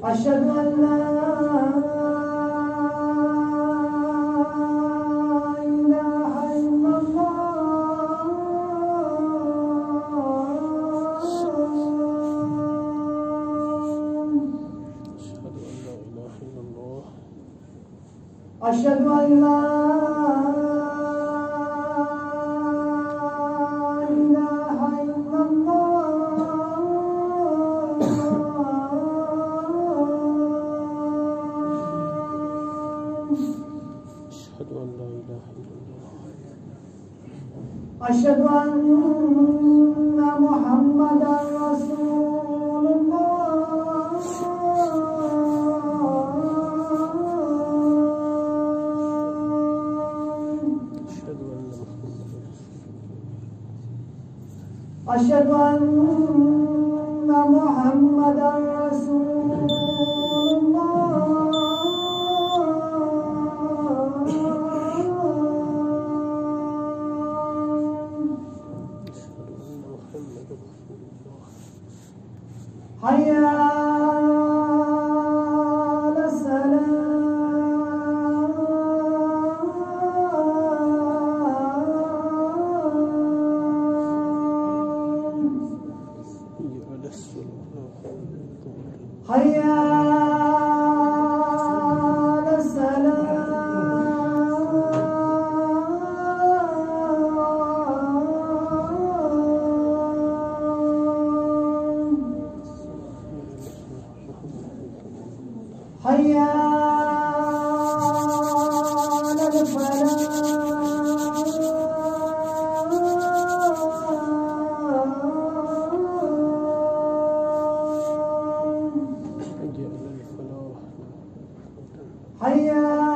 أشهد أن لا إله إلا الله أشهد أن لا أشهد أن محمدا رسول الله أشهد أن محمدا رسول الله حي على السلام حي على السلام حي على الفلاح حي على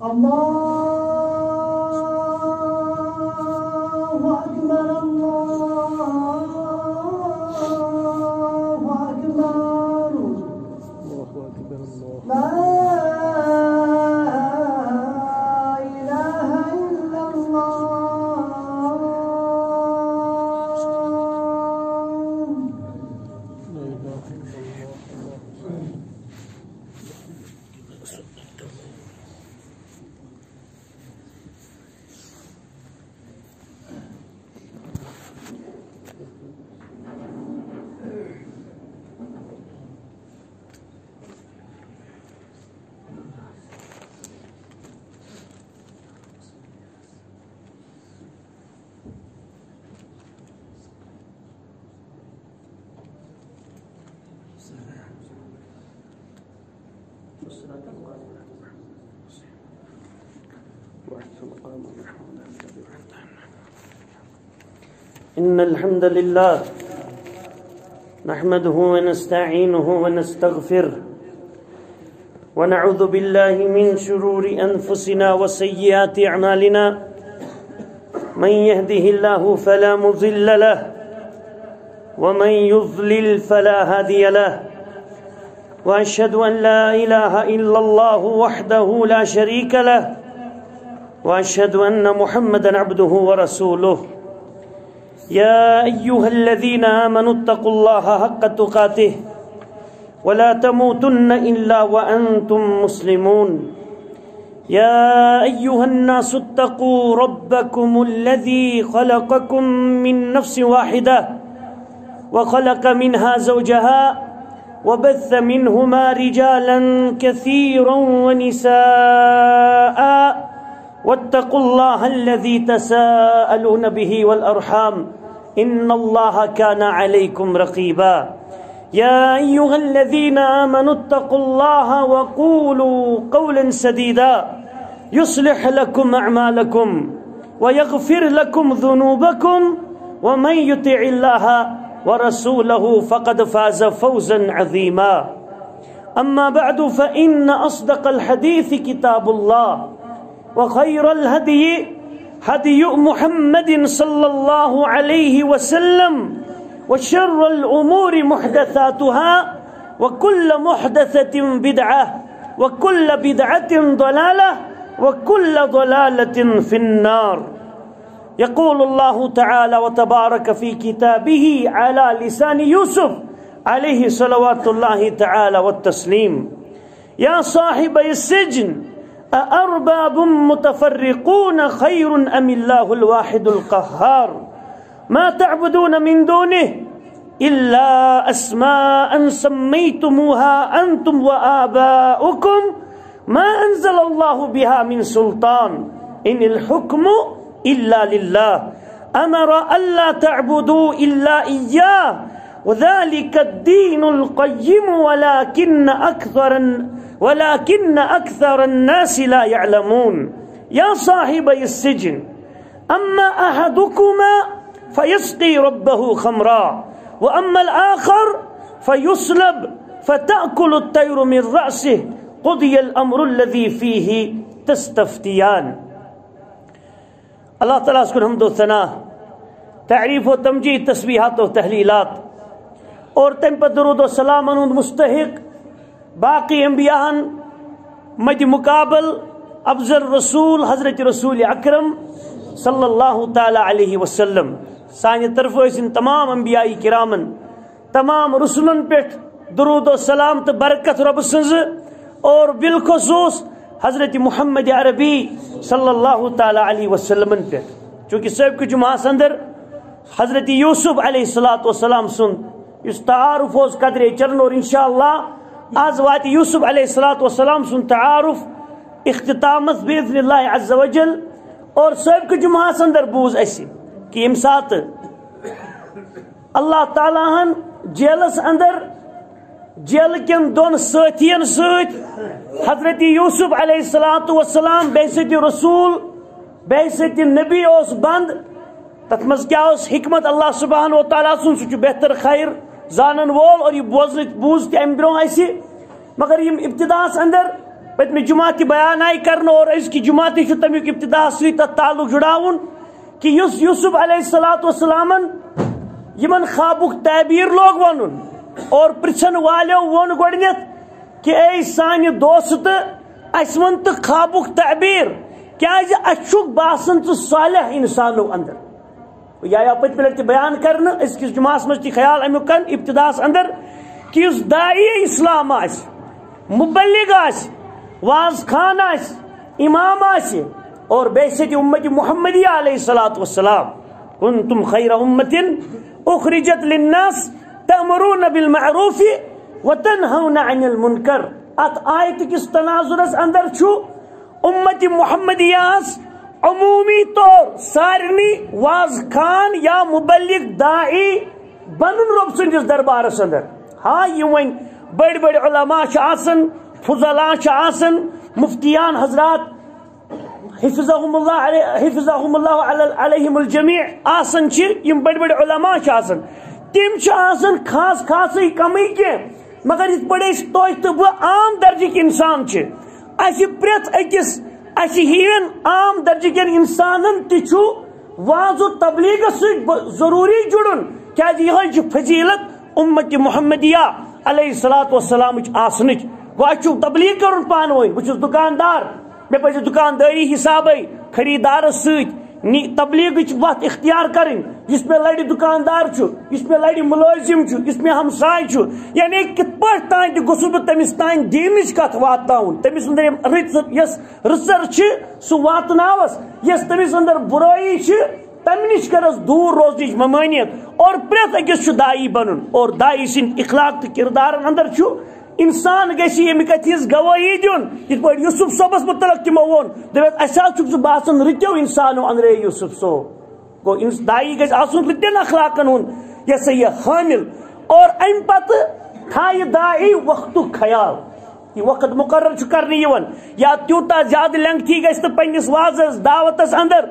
الله أكبر الله أكبر لا إله إلا الله إن الحمد لله نحمده ونستعينه ونستغفره ونعوذ بالله من شرور أنفسنا وسيئات أعمالنا من يهده الله فلا مضل له ومن يضلل فلا هادي له وأشهد أن لا إله إلا الله وحده لا شريك له وأشهد أن محمدا عبده ورسوله يا أيها الذين آمنوا اتقوا الله حق تقاته ولا تموتن إلا وأنتم مسلمون يا أيها الناس اتقوا ربكم الذي خلقكم من نفس واحدة وخلق منها زوجها وبث منهما رجالا كثيرا ونساء واتقوا الله الذي تساءلون به والأرحام إن الله كان عليكم رقيبا يا أيها الذين آمنوا اتقوا الله وقولوا قولا سديدا يصلح لكم أعمالكم ويغفر لكم ذنوبكم ومن يطع الله ورسوله فقد فاز فوزا عظيما. أما بعد فإن أصدق الحديث كتاب الله وخير الهدي هدي محمد صلى الله عليه وسلم وشر الأمور محدثاتها وكل محدثة بدعة وكل بدعة ضلالة وكل ضلالة في النار. يقول الله تعالى وتبارك في كتابه على لسان يوسف عليه صلوات الله تعالى والتسليم: يا صاحبي السجن أأرباب متفرقون خير أم الله الواحد القهار ما تعبدون من دونه إلا أسماء سميتموها أنتم وآباؤكم ما أنزل الله بها من سلطان إن الحكم إلا لله أمر ألا تعبدوا إلا إياه وذلك الدين القيم ولكن أكثر الناس لا يعلمون. يا صاحبي السجن أما أحدكما فيسقي ربه خمرا وأما الآخر فيصلب فتأكل الطير من رأسه قضي الأمر الذي فيه تستفتيان. اللہ تعالیٰ اس کو حمد و ثنا، تعریف و تمجید، تسبیحات و تحلیلات اور تم پر درود و سلام انہوں مستحق باقی انبیاء مد مقابل افضل رسول حضرت رسول اکرم صلی اللہ تعالی علیہ وسلم. سانہ طرف ان تمام انبیاء کرامن تمام رسولن پیٹھ درود و سلام تو برکت رب سنز اور بالخصوص حضرت محمد عربی صلی اللہ تعالی علیہ وسلم پہ. چونکہ سب کے جمعہ اندر حضرت یوسف علیہ السلام سن اس تعارف اس قدر چرن اور انشاءاللہ آز وات یوسف علیہ السلام سن تعارف اختتامت باذن اللہ عز وجل. اور سب کے جمعہ اندر بوز ایسی کہ یم سات اللہ تعالیٰ ہن جیلس اندر جیل کن دون ساتھین سۭتۍ حضرت یوسف علیہ السلام بحثیت رسول بحثیت نبی اس بند. تت مز کیا اس حکمت اللہ سبحانہ و تعالیٰ سن سہ بہتر خیر زانن وول اور یہ بوز تہ ام برو اسی. مگر یم ابتداس اندر پتمہ جمعہ تہ بیان آئی کرنا اور اس کی جمعہ تہ تمیک ابتدا ست تعلق جڑاون کہ یوسف علیہ السلامن یمن خوابک تعبیر لوگ ونن اور پرچھن والو ون گۄڈنیتھ کہ اے سانہ دوست اس ون تو خوابک تعبیر کیاز اچھک باسان ژٕ صالح انسانو اندر. یا پتمہ لٹہ بیان کرنا اس کس جمعہ مز تہ خیال امیک کن ابتداس اندر کہ اس داعی اسلام آس مبلغ آس واز خان آس امام آس اور بعثت امت محمدیہ علیہ السلام کنتم خیر امت اخرجت للناس تأمرون بالمعروف وتنهون عن المنکر. ات آیت کس تناظرس اندر چھو امت محمدیاس عمومی طور سارنی واز خان یا مبلغ داعی بنن رب سندس دربارس اندر. ہاں یہ ون بڑ بڑ علماء آسن فضلاء آسن مفتیان حضرات حفظهم اللہ علیہم الجمیع آسن یم بڑ بڑ علماء آسن تم آسن خاص خاص کمی کی. مگر اس بڑے تو بہ عام درجک انسان اس پریت اکس اس ہین عام درجک انسانن تہ واض و تبلیغ ضروری جڑن کیا یہ فضیلت امت محمدیہ علیہ السلام آسنچ. گو تبلیغ کرن پان ون بہت دکاندار مے پہ دکانداری حساب خریدارس ست تبلیغ وت اختیار کریں جس میں لڑ دکاندار اس میں لڑ ملازم اس میں ہمسائے یعنی کت پہ تان گھس بہ تمس تان دینچ کت واتن تمس اندر یس رژر سہ واتناوس یس تمس اندر برائی تم نش کرس دور روزنچ ممانیت. اور پریت اکس دائی بنن اور دائی سند اخلاق تو کردار اندر انسان گھس یم کت ہز گواہی دن یت پہ یوسف صوبس متعلق تمو ون دپت اسا باسان رتو انسانو اندرے یوسف صوب گو دائی گھس آسن رتن اخلاقن ہند یہ سا یہ حامل. اور ام پتہ تھائے دائی وقت خیال یہ وقت مقرر کرنے یا تیوتا زیادہ لنگتھی گھس تو پنس وازس دعوتس اندر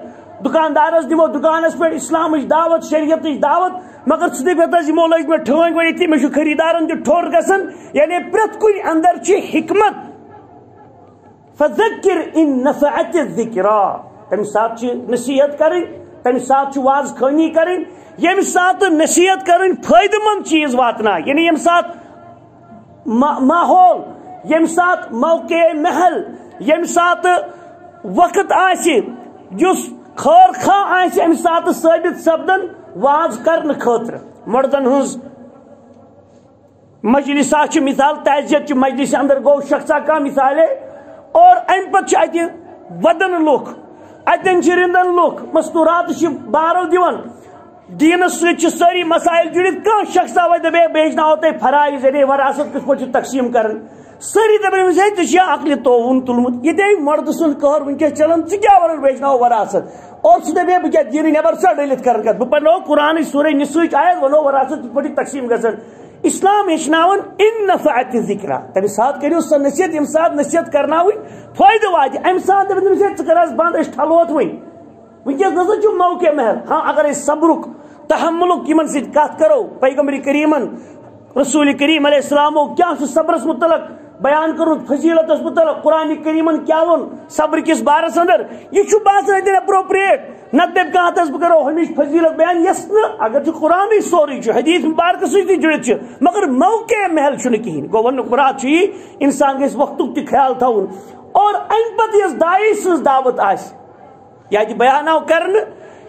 دکاندارس دمو دکانس پہ اسلام دعوت شریعت دعوت مگر ثہ دپت یمو لگ مے ٹھونگ ورتی مے خریدارن تہ ٹھور گژھن یعنی پرت کن اندر چھ حکمت فذکر ان نفعت الذکرا تمہ سات نصیحت کریں تمہ سات واز خانی کریں یم سات نصیحت کریں فائدہ مند چیز واتنا یعنی یم سات ماحول یم سات موقع محل یم سات وقت آسی جس خیر خواہ آسی ام سات ثابت سپدن واز کرن خاطر مردن ہز مجلسہ چھ مثال تعزیت چھ مجلس اندر گو شخصا کا مثال ہے اور ام پتہ اتہ ودن لوک اتن چھ رندن لوک مستورات چھ بارو دیون دینس سۭتۍ ساری مسائل جڑت کان شخص آوے دبے بیچنا تہ فرائض یعنی وراثت کس پٲٹھۍ تقسیم کرن ساری دپن ہے ژےٚ عقلِ تووُن تُلمُت یہ دے مرد سُنٛد کار ونکس چلان ژٕ کیٛاہ ونان بیچناو وراثت اور ژٕ دپے بہٕ کیٛاہ دینہٕ نٮ۪بر سا ڈٔلِتھ کران کتھ بہٕ پرناو قرآنٕچ سورہ نِسٲہٕچ آیت ونو وراثت کِتھ پٲٹھۍ تقسیم گژھان اسلام ہیٚچھناوان ان نفعت ذکرا تمہِ ساتہٕ کٔرِو سۄ نصیحت ییٚمہِ ساتہٕ نصیحت کرناوٕنۍ فٲیدٕ واتہِ امہِ ساتہٕ دپن تٔمِس ہے ژٕ کر حظ بنٛد أسۍ ٹھلوت وۄنۍ ونکس نسا چھُ موقع محل ہاں اگر أسۍ صبرُک تحملُک یِمن سۭتۍ کتھ کرو پیغمبر کریمن رسول کریم علیہ السلامو کیا چھُ صبرس متعلق بیان کرن فضیلتس متعلق قرآن کریمن کیا ون صبر کس بارس اندر یہ باسان اتنا اپروپریٹ نت دپ کہتس بہ کرو ہمیش فضیلت بیان یس اگر قرآن سوری حدیث مبارک سی جڑت مگر موقع محل چھ کہین گو ون مراد یہ انسان گھس وقت تہ خیال تھون اور ام پتہ یس دائی سز دعوت آس یا بیان آو کرن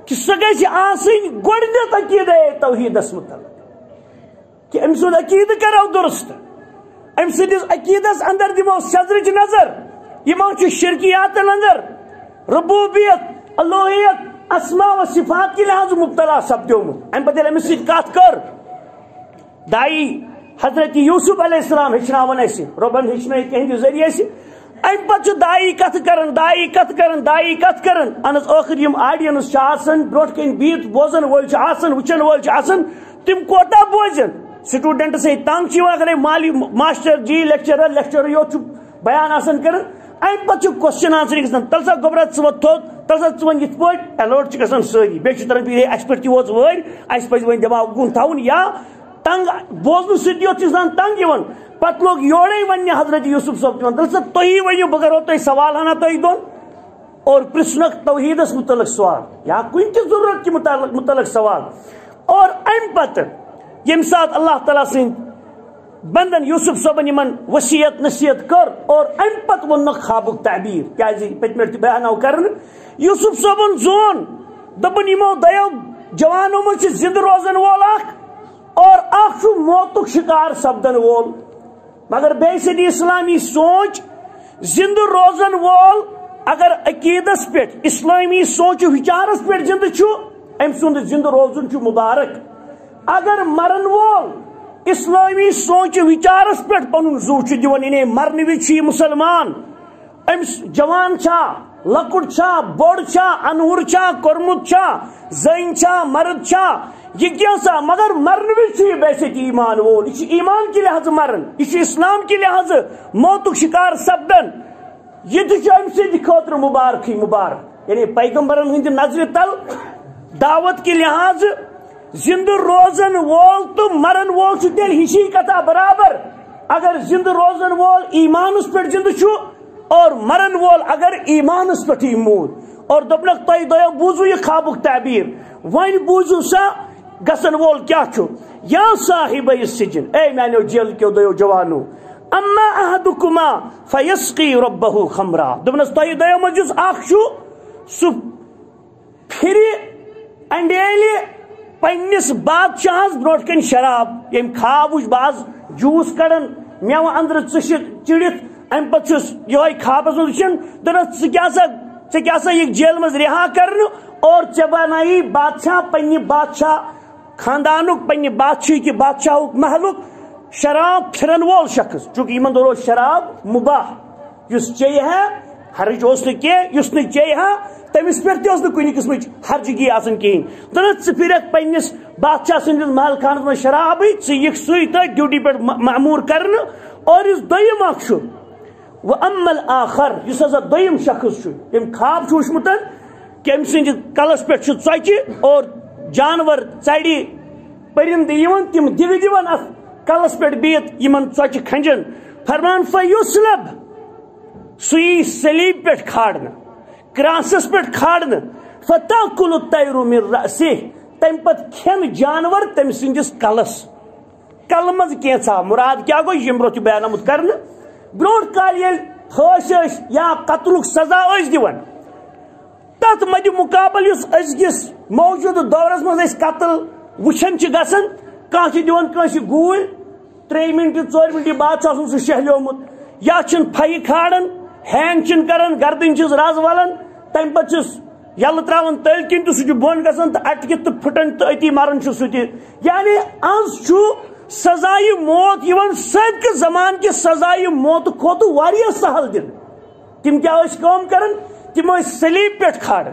کہ سہ گژھِ آسٕنۍ گۄڈنیٚتھ عقیدہ توحیدس متعلق کہ ام سُنٛد عقیدہ کرو درست ام سندس عقیدس اندر دمو سزرچ نظر یمو چھ شرکیات اندر ربوبیت الوہیت اسماء و صفات کے لحاظ مبتلا سپدیومت ام پتہ امس سۭتۍ کتھ کر دائی حضرت یوسف علیہ السلام ہیچناون اس ربن ہیچنٲے تہندِ ذریعہ سے ام پتہ دائی کتھ کرن انس ٲخر یم آڈینس چھ آسان برونٛٹھ کن بہت بوزن وول چھ آسان وچھن وول چھ آسان تم کوتاہ بوزن سٹوڈنٹ سے تنگ چھ اگر مالی ماسٹر جی لیکچرر یوت بیان آسان کرن ام پتہ کوسچن آنسر گژھان تل سا گوبرا ژٕ ووت تھوٚد تل سا ژٕ ون یِتھ پٲٹھۍ الرٹ چھ گژھان سٲری بیٚیہِ چھُ تران فکرِ اسہِ پٮ۪ٹھ تہِ وٲژ وٲرۍ اسہِ پزِ وۄنۍ دٮ۪ماغ کُن تھاوُن یا تنگ بوزنہٕ سۭتۍ یوت چھُ انسان تنگ یِوان پتہٕ لوگ یورے وننہِ حضرت یوسف صٲب تِمن تل سا تُہی ؤنِو بہٕ کرو تۄہہِ سوال ہنا تۄہہِ دۄن اور پرژھنکھ توحیدس متعلق سوال یا کُنہِ تہِ ضروٗرت کہِ متعلق سوال اور ام پتہٕ یم سات اللہ تعالیٰ سند بندن یوسف صبن یمن وصیت نصیحت کر اور ام پت ونک خوابک تعبیر کیا پتم بیان آو کرن یوسف صبن زون دپن یمو دیو جوانوں مجھ زند روزن وول اور اخ موتک شکار سپدن وول مگر بے سدی اسلامی سوچ زند روزن وول اگر عقیدس پہ اسلامی سوچ وچارس پہ زند چھو ام سند زند روزن چھو مبارک اگر مرن وول اسلامی سوچ وچارس پہ پن زو دان انہیں مرن وز مسلمان امس جوان چھا لکٹ چھا بوڑ چھا انور چھا کورمت چھا زن چھا مرد چھا یہ کیسا مگر مرن وز بیست ایمان وول یہ ایمان کے لحاظ مرن یہ اسلام کے لحاظ موتک شکار سپدن یہ ام سند خاطر مبارک مبارک یعنی پیغمبرن ہند نظر تل دعوت کے لحاظ زند روزن وول تو مرن وول تیل ہشی کتا برابر اگر زند روزن وول ایمانس پہ زند چھو اور مرن وول اگر ایمانس پہ مود اور دپنک تہ دو بوزو یہ خوابک تعبیر ون بوزو سا گسن وول کیا چھو یا صاحب السجن اے میانو جیل کیو دو جوانو اما احدکما فیسقی ربہ خمرا دپنس تہ دو مجھس اخ چھو سو پھری انڈیلی پنس بادشاہس بروٹ کن شراب یم خواب وچ باز جوس کڑان میو اندر ژشت چڑت ام پتہ یہ خوابس وچن دپس ژےٚ سا یہ جیل مز رہا کرن اور ژےٚ بنائی بادشاہ پنہ بادشاہ خاندانک پنہ بادشاہ کہ بادشاہک محلک شراب پھرن وول شخص چونکہ یمن دور شراب مباح یس چیہ ہے حرج اس نس چیہ تمس پہ کن قسم حرجگی آسان کہین دپس ژٕ پھرکھ پنس بادشاہ سندس محل خانس من شراب ژٕ سی ڈیوٹی پہ معمور کرن اور اس دویم اخ و اما الاخر اس ہسا دویم شخص یم خواب وچمت کہ سند کلس پہ ژوچہ اور جانور ژڑی پرند تم دگ دان ات کلس پہ بہت ژوچہ کھنجن فرمان فیسلب سی سلیب پہ کھاڑن کراسس پہ کھاڑن فتاکل الطیر من رأسہ تم پت کھین جانور تم سندس کلس کل مز کیسا مراد کیا گو یم برو بیان آمت کرنے برونٹ کال یل پھاس یا قتل سزا دان تت مد مقابل اس ازکس موجود دورس مز قتل وچھن گسن کان دان کنس گول 3 منٹ 4 منٹ بعد سہ شہلیومت یا پھی کھاڑن ہینگ کران گردن رز ولان تم پہ یل تراون تل کن تو سہ بون گسان تو اٹکت تو پھٹن تو اتی مران سہ یعنی آز سزائے موت یوان سابقہ زمان کے سزائے موت کھوت واریاہ سہل دن تم کیا کام کرن تم سلیب پہ کھاڑ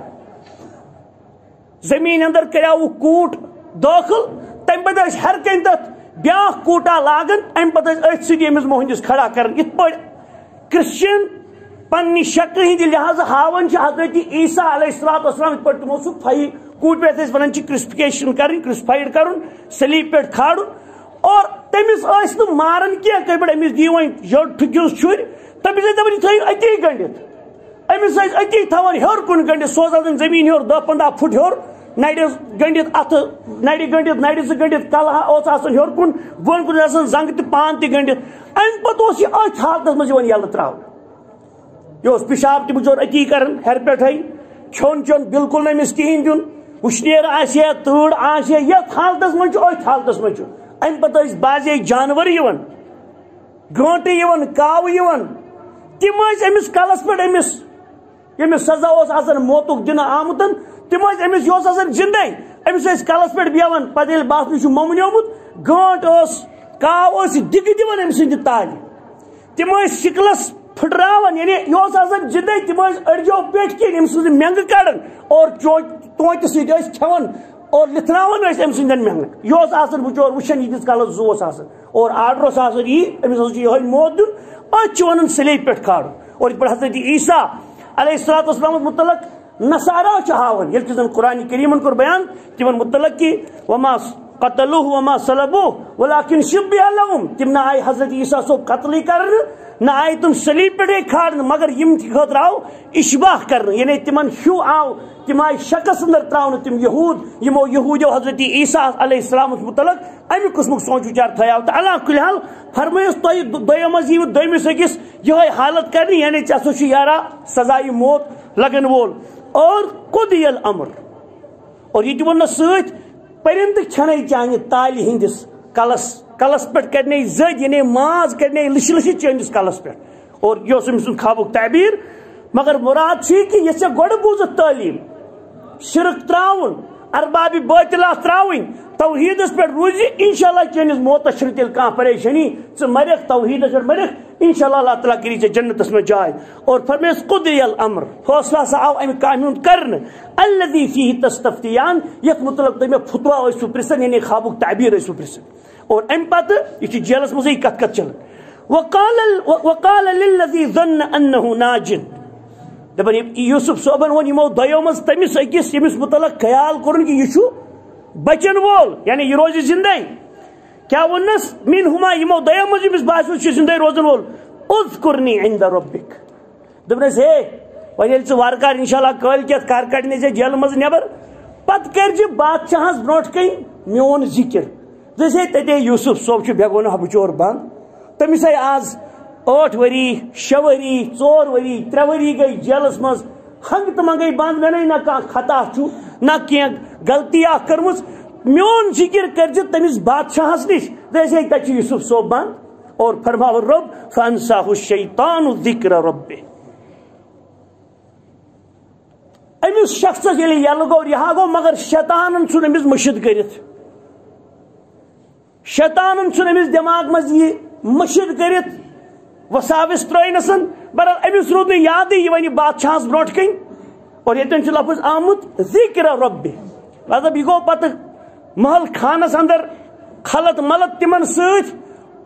زمین اندر کریاو کوٹ داخل تم پتہ ہر کن تک بیاا کوٹا لاگن ام پتہ ات سی امس موہندس کھڑا کرن ات پہ کرسچن پنہ شکل ہند لحاظ ہاون حضرت عیسیٰ علیہ السلام ات پہ تمو سہ پھائی کوٹ پہ ونان کرسفکیشن کرن کرسفائڈ کرن سلیب پہ کھاڑن اور تمس مارن کی پہ امس دی یڑ ٹھکس شر تمس دپان تھو اتی گنڈت امس اتی تھوان ہور کن گنڈت سوزان زمین ہور 10-15 فٹ ہور نڑ گنڈت ات نڑ گنڈت نڑ سے گنڈت کلہا آسان ہور کن بون کن آسان زنگ تو پان تہ گنڈت ام پتہ یہ ات حالتس مز یل ترا یہ پیشاب تہ بچور اتی کران ہر پہ کھون چون بالکل نمس کہین دن وشنیر آسیا تڑ آسیا یت حالتس مز ات حالتس مز ام پتہ بازے جانور گانٹہ کاو تم امس کلس پہ امس سزا آسان موتک دن آمت تم امس یہ زندے امس کلس پہ بیوان پتہ باسان ممنیومت گانٹ کاو دگ دان ام سند تالہ تم شکلس پھٹراون یعنی یہ زندے تم اڑجو پیٹ کن ام سن مینگ کڑان اور توتہ ست کھان اور لتھناون ام سندن مینگ یہ بچور وچھان یتس کالس زو اور آرڈر امس یہ موت دن ات ون سلیب پہ کھاڑ اور یہ حضرت عیسیٰ علیہ السلام متعلق نصارا ہاون یل زن قرآن کریم کور بیان تمن متعلق کہ وما قتلوه وما صلبوه ولكن شبه لهم تم نہ آئی حضرت عیسیٰ صاحب قتل کرنے نہ آئی تم سلیب پہ کھاڑنے مگر یم خاطر آو اشباہ کرنے یعنی تمن ہیو آو تم آئی شکس اندر تراؤن تم یہود یمو یہودیو حضرت عیسیٰ علیہ السلام متعلق امہ قسمک سوچ وچار تھیاو تو اللہ کل حال فرمائیس تہ دویمس یہ دویمس اکس یہ حالت کرنی یعنی ژے یارا سزائے موت لگن وول اور قضی الامر اور یہ ون ست پرند کھنے چانہ تالہ ہندس کلس پہ کرنے زد یعنی ماز کرنے لش چندس کلس پہ اور یہ ام سن خوابک تعبیر مگر مراد کہ یہ گوڑ بوزت تعلیم شرک تراؤن ارباب باطلات تراؤن توحیدس پہ روز انشاءاللہ چنس موتس تیل کھانا پریشانی ثہ مرک توحیدس پہ مرک انشاءاللہ اللہ تعالیٰ کری ژے جنتس میں جائے اور فرمیس قضی الامر فیصلہ سا آو امہ کامہ ہند کرنے الذی فیہ تستفتیان یت متعلق تمہیں فتوا ٲسِو پرژھان یعنی خوابک تعبیر ٲسِو پرژھان اور ام پتہ یہ جیلس مزے کت کت چلان وقال للذی ظن انه ناج دپان یوسف صوبن ون یمو دۄیو منٛز تٔمِس أکِس ییٚمِس متعلق خیال کوٚرُن کہ یہ بچن وول یعنی یہ روزِ زندے کیا ونس منہما یمو دۄیو منٛز ییٚمِس باسیو چھ زندے روزن وول اذکرنی عند ربک دپنس ہے وۄنۍ ییٚلہِ ژٕ وارٕ کار انشاءاللہ کٲلکٮ۪تھ کر کڑنہِ ژےٚ جیلہٕ منٛز نٮ۪بر پتہٕ کٔرزِ بادشاہس برونٛٹھ کَنۍ میون ذکر دس ہے تتے یوسف صوب بےگونہ بچور بند تمس آئی آز 8 ؤری 6 ؤری 4 ؤری 3 ؤری گئی جیلس مز ہنگ تو منگے بند میں نہ کھانا خطا نہ کی غلطی کرم میون ذکر کرز تمس بادشاہس نش دس ہے تک یوسف صوب بند اور فرماو رب فانساہ الشیطان ذکر رب امس شخص یل یل گو رہا گو مگر شیطان ثن امس مشد کرت شیطان ثن امس دماغ مز یہ مشد کرت وساوس ترنسن برحال امس رود نا یاد یہ ون بادشاہس بروٹ کن اور یتن لفظ آمت ذکر رب مطلب یہ گو پتہ محل خانس اندر خلط ملت تمن ست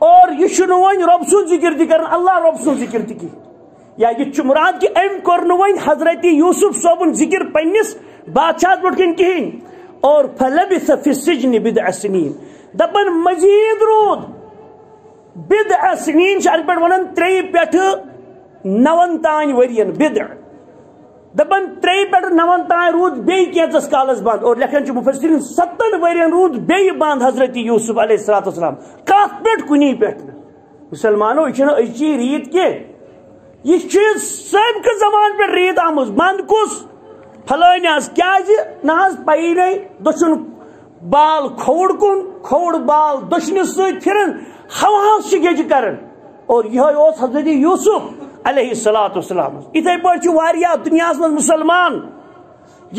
اور یہ ون رب سن ذکر تہ کر اللہ رب سن ذکر تہ کی یا یہ مراد کہ ام کور ون حضرت یوسف صوبن ذکر پنس بادشاہ بٹ کن کہین اور فلبث فی السجن بضع سنین دپن مزید رود بضع سنین ات پہ ونان 3 پہ 9 تان ورین بضع دپن 3 پہ 9 تان رود بی کینچس کالس بند اور لکھن مفسرین 7 ورین رود بی بند حضرت یوسف علیہ السلام کت پہ کنی پہ مسلمانوں یہ اچھی ریت کی یہ سابقہ زمان پہ ریت آمز بند کس پھلٲنۍ حظ کیازِ نہ حظ پَیی نَے دٔچھُن بال کھووُر کُن کھووُر بال دٔچھنِس سۭتۍ پھِران ہواہس چھِ گیجہِ کران اور یِہوے اوس حضرت یوسف علیہ السلام یِتھے پٲٹھۍ چھِ واریاہ دُنیاہس منٛز مُسلمان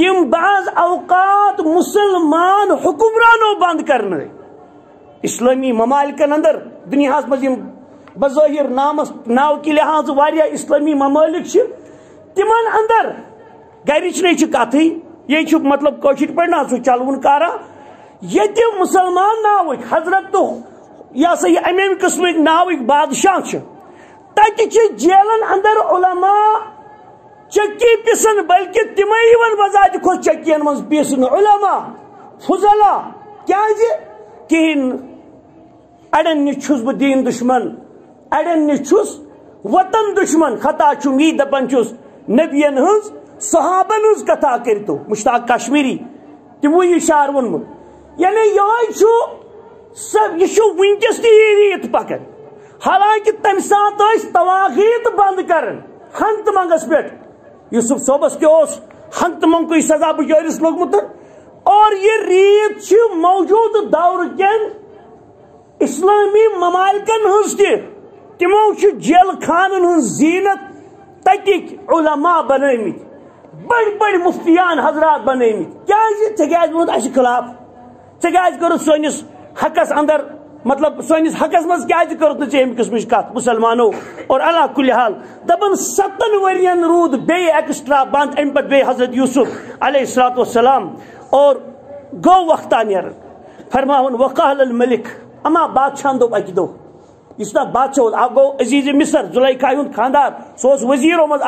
یِم بعض اوقات مُسلمان حُکمرانو بنٛد کرنٲے اسلٲمی ممالکن اندر دُنیاہس منٛز یِم بظٲہر ناو کہِ لحاظ واریاہ اسلٲمی ممالک چھِ تِمن اندر گرچ نئی کتھی یہ مطلب کشر پہ نا سہ چلون کارا یہ مسلمان ناوک حضرت یہ سا یہ امے قسمک ناوک بادشاہ تتہ جیلن اندر علماء چکی پسن بلکہ تمے بذات خود چکین من پیسن علماء فضلاء کیاز کہین اڑن نش بہ دین دشمن اڑن نش وطن دشمن خطا می دپان نبین ہز صحابن ہز کتھا کرتو مشتاق کشمیری تمو یہ شعر وونمت یعنی یہ ونکس تہ ریت پکان حالانکہ تمہ سات تواغیت بند کرن ہنگتہ منگس پہ یوسف صوبس تہ ہنگتہ منگو سزا بچارس لوگمت اور یہ ریت موجود دور کن اسلامی ممالکن ہز تمو جیل خانن ہز زینت تتک علماء بنامت بڑی بڑی مفتیان حضرات بنامت کیا اس خلاف ثیز کر سنس حقس اندر مطلب سنس حقس مز کیا کرت ام قسم کت مسلمانوں اور اللہ کل حال دپن 7 ورین رود بی ایکسٹرا بند ام پہ حضرت یوسف علیہ السلام اور گو وقتا نیر فرماون وقال الملک اما بادشاہ دو اکہ دو اس بادشاہ اک گو عزیز مصر زلیخا ہند خاندار سہ وزیرو مز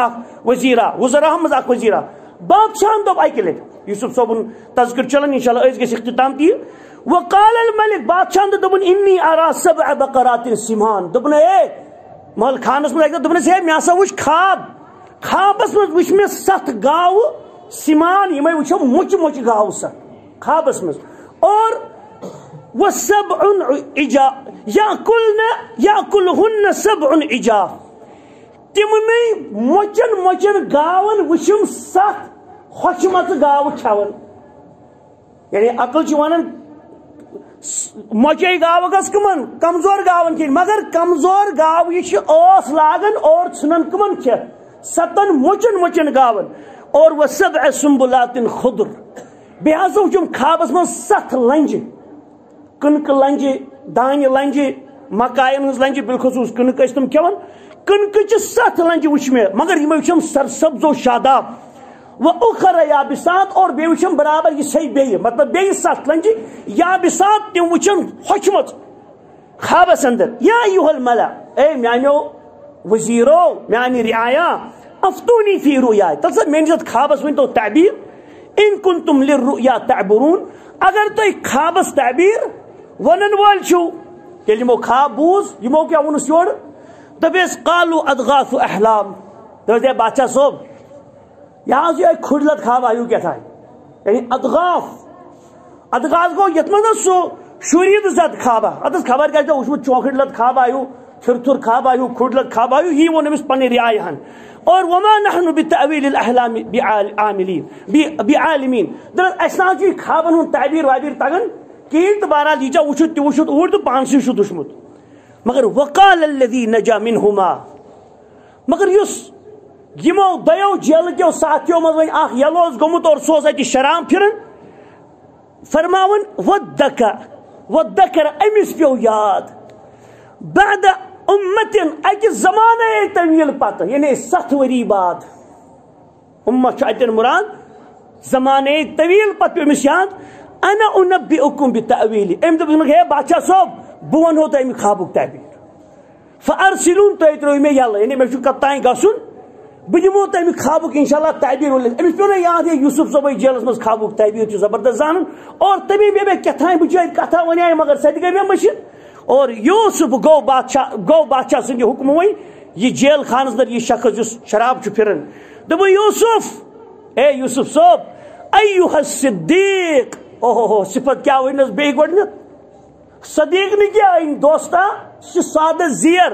وزیرہ وزراء مز وزیرہ بادشاہ دو اکہ لٹ یوسف صوبن تذکر چلان انشاءاللہ اس گژھِ اختتام تی وقال الملک بادشاہ دپن انی ارى 7 بقرات سمان دپن اے مال خانس مز دپن ہے مے ہسا وچھ خوابس مز وچھ مے 7 گاو سمان یمے وچھو مچ مچ گاو سا خوابس مز اور وسبع عجاف یاکلہن 7 عجاف تمنے مچن گاون وچھم 7 خوشمت گاو کھیون یعنی عقل چھ ونان مچے گاو گس کمن کمزور گاون کھین مگر کمزور گاو یہ اوس لاگن اور ژھنن کمن کھیت 7 مچن گاون اور وسبع سنبلات خضر بیٚیہِ ہسا وچھم خوابس من 7 لنجہ کنک لنجہ دانہ لنجہ مکائن ہز لنجہ بالخصوص کنک تم کھیون کنک 7 لنجہ وچھ مے مگر یہ وچھم سرسبز و شاداب و اخر یابسات اور بے وچھم برابر یہ صحیح بے مطلب بے 7 لنجہ یابسات تم وچھم خوشمت خوابس اندر یا ایھا الملا اے میانو وزیرو میانی رعایا افتونی فی رؤیا تلسا میانس خوابس ون تو تعبیر ان کنتم للرؤیا تعبرون اگر تو خوابس تعبیر ونن وال چھو ییٚلہِ یمو خواب بوز یمو کیا ونس یور دپیس قالوا اضغاث احلام دپیس اے بادشاہ صوب یہاں سے ایک کھڑلت خواب آیو کیا تھا یعنی ادغاث گو یت من سو شورید زد خواب اتس خبر کیا اس میں چوکھڑلت خواب آیو تھر خواب آیو کھڑلت خواب آیو ہی وہ نمس پنی رعایا ہن اور وما نحن بتأویل الاحلام بعالمین در اسنا چھ خوابن ہن تعبیر وابیر تگن کین تو بہرحال یہ وچھت تہ وچھت اور تو پانسی چھ دشمت مگر وقال الذي نجا منهما مگر یس یمو دیو جیل کیو ساتھیو مز ون اخ یلوز گومت اور سوز اتہ شرام پھرن فرماون ودکر امس پیو یاد بعد امتن اکہ زمانہ طویل پتہ یعنی 7 وری بعد امت اتن مراد زمانہ طویل پتہ پیو امس یاد انا انبئکم بتأویل ام دپ ہے بادشاہ صاحب بہ ونہو تہ امی خوابک تعبیر فارسلون تہ ترو مے یل یعنی مے چھ کتان گژھن دمو تمہ خوابک انشاءاللہ تعبیر امس پیو نا یاد ہے یوسف صبح جیلس مز خوابک تعبیر زبردست زانن اور تمی مے کتھائیں بچار کتھا ونائے مگر سہ گئی مے مشن اور یوسف گو بادشاہ سند حکم وی یہ جیل خانس در یہ شخص جس شراب پھرن دب یوسف اے یوسف صوب ایوہ الصدیق اوہ صفت کیا ونس بی گڈنت صدیق نے کیا ان دوستا سادہ زیر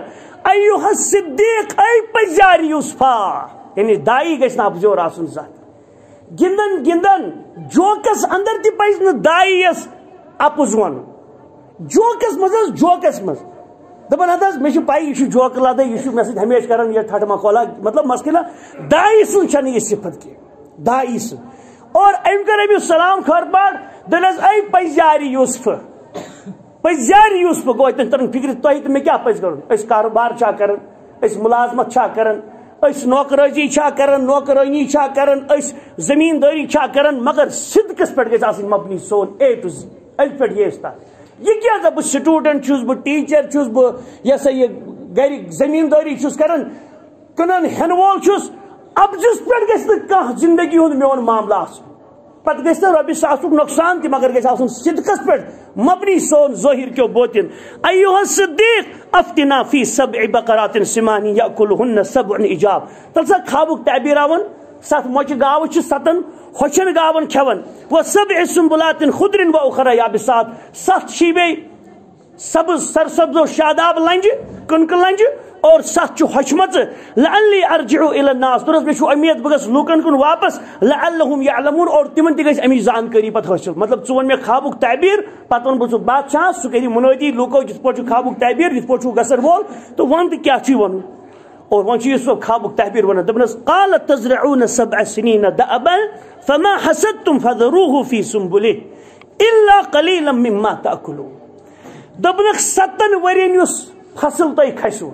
ایوہ الصدیق ای پزار یوسفا یعنی دائی گھس نا بزور آسن ذات گندن جوکس اندر تی پز نا دائی یس اپز ون جوکس مز جوکس مز دپان حض مے پائی یہ جوک لادہ یہ مے سۭتۍ ہمیشہ کران یہ ٹھٹ مخولا مطلب مسکلہ دائی سن چھنہ یہ صفت کی دائی سن اور ام کر امس سلام خیر پاڑ دلس اے پزاری یوسف پزاری یوسف گو تن فکر تہ تو مے کیا پز کرن اس کاروبار چھا کرن اس ملازمت چھا کرن اس نوکرازی چھا کرن نوکرانی چھا کرن اس زمینداری چھا کرن مگر صدقس پہ گژھِ آسٕنۍ مبنی سون اے ٹو زی ال پہ یہ یہ کیا بہ سٹوڈنٹ چھس بہ ٹیچر چھس بہ یہ سا یہ گھر زمینداری چھس کران کنن ہن وول چھس ابجس پہ گژھِ نہٕ کانٛہہ زندگی ہُنٛد میون معاملہ آسُن پتہٕ گژھِ نہٕ رۄپیہِ ساسُک نۄقصان تہِ مگر گژھِ آسُن صدقس پٮ۪ٹھ مبنی سون ظٲہِر کیو بوتن ایوہ الصدیق افتنا فی سبع بقرات سمان یاکلہن سبع عجاب تل سا خوابُک تعبیر آون ست مۄچہِ گاوٕ چھِ ستن ہوچن گاون کھیون وہ سبع سنبلات خضر و اخرى یابسات ست چھ بیٚیہِ سبز سرسبز و شاداب لنجہ کنکہ لنجہ اور ست ہوچمت لعلی ارجع الى الناس درس مے امید بہ گژھٕ لوکن کن واپس لعلهم يعلمون اور تمن تہ گژھِ امی زانکاری پتہ حاصل مطلب ژٕ ون مے خوابُک تعبیر پتہ ون بہ بادشاہ سہ کری منادی لوکو جس پٲٹھۍ خوابُک تعبیر جس پٲٹھۍ گژھن وول تو ون تہ کیا چھ ونن اور ون چھ یوسف خوابُک تعبیر ونان دپنس قال تزرعون 7 سنين دأبا فما حسدتم فذروه في سنبله الا قليلا مما تأكلون دپنک 7 ورین یس فصل تہ کھسو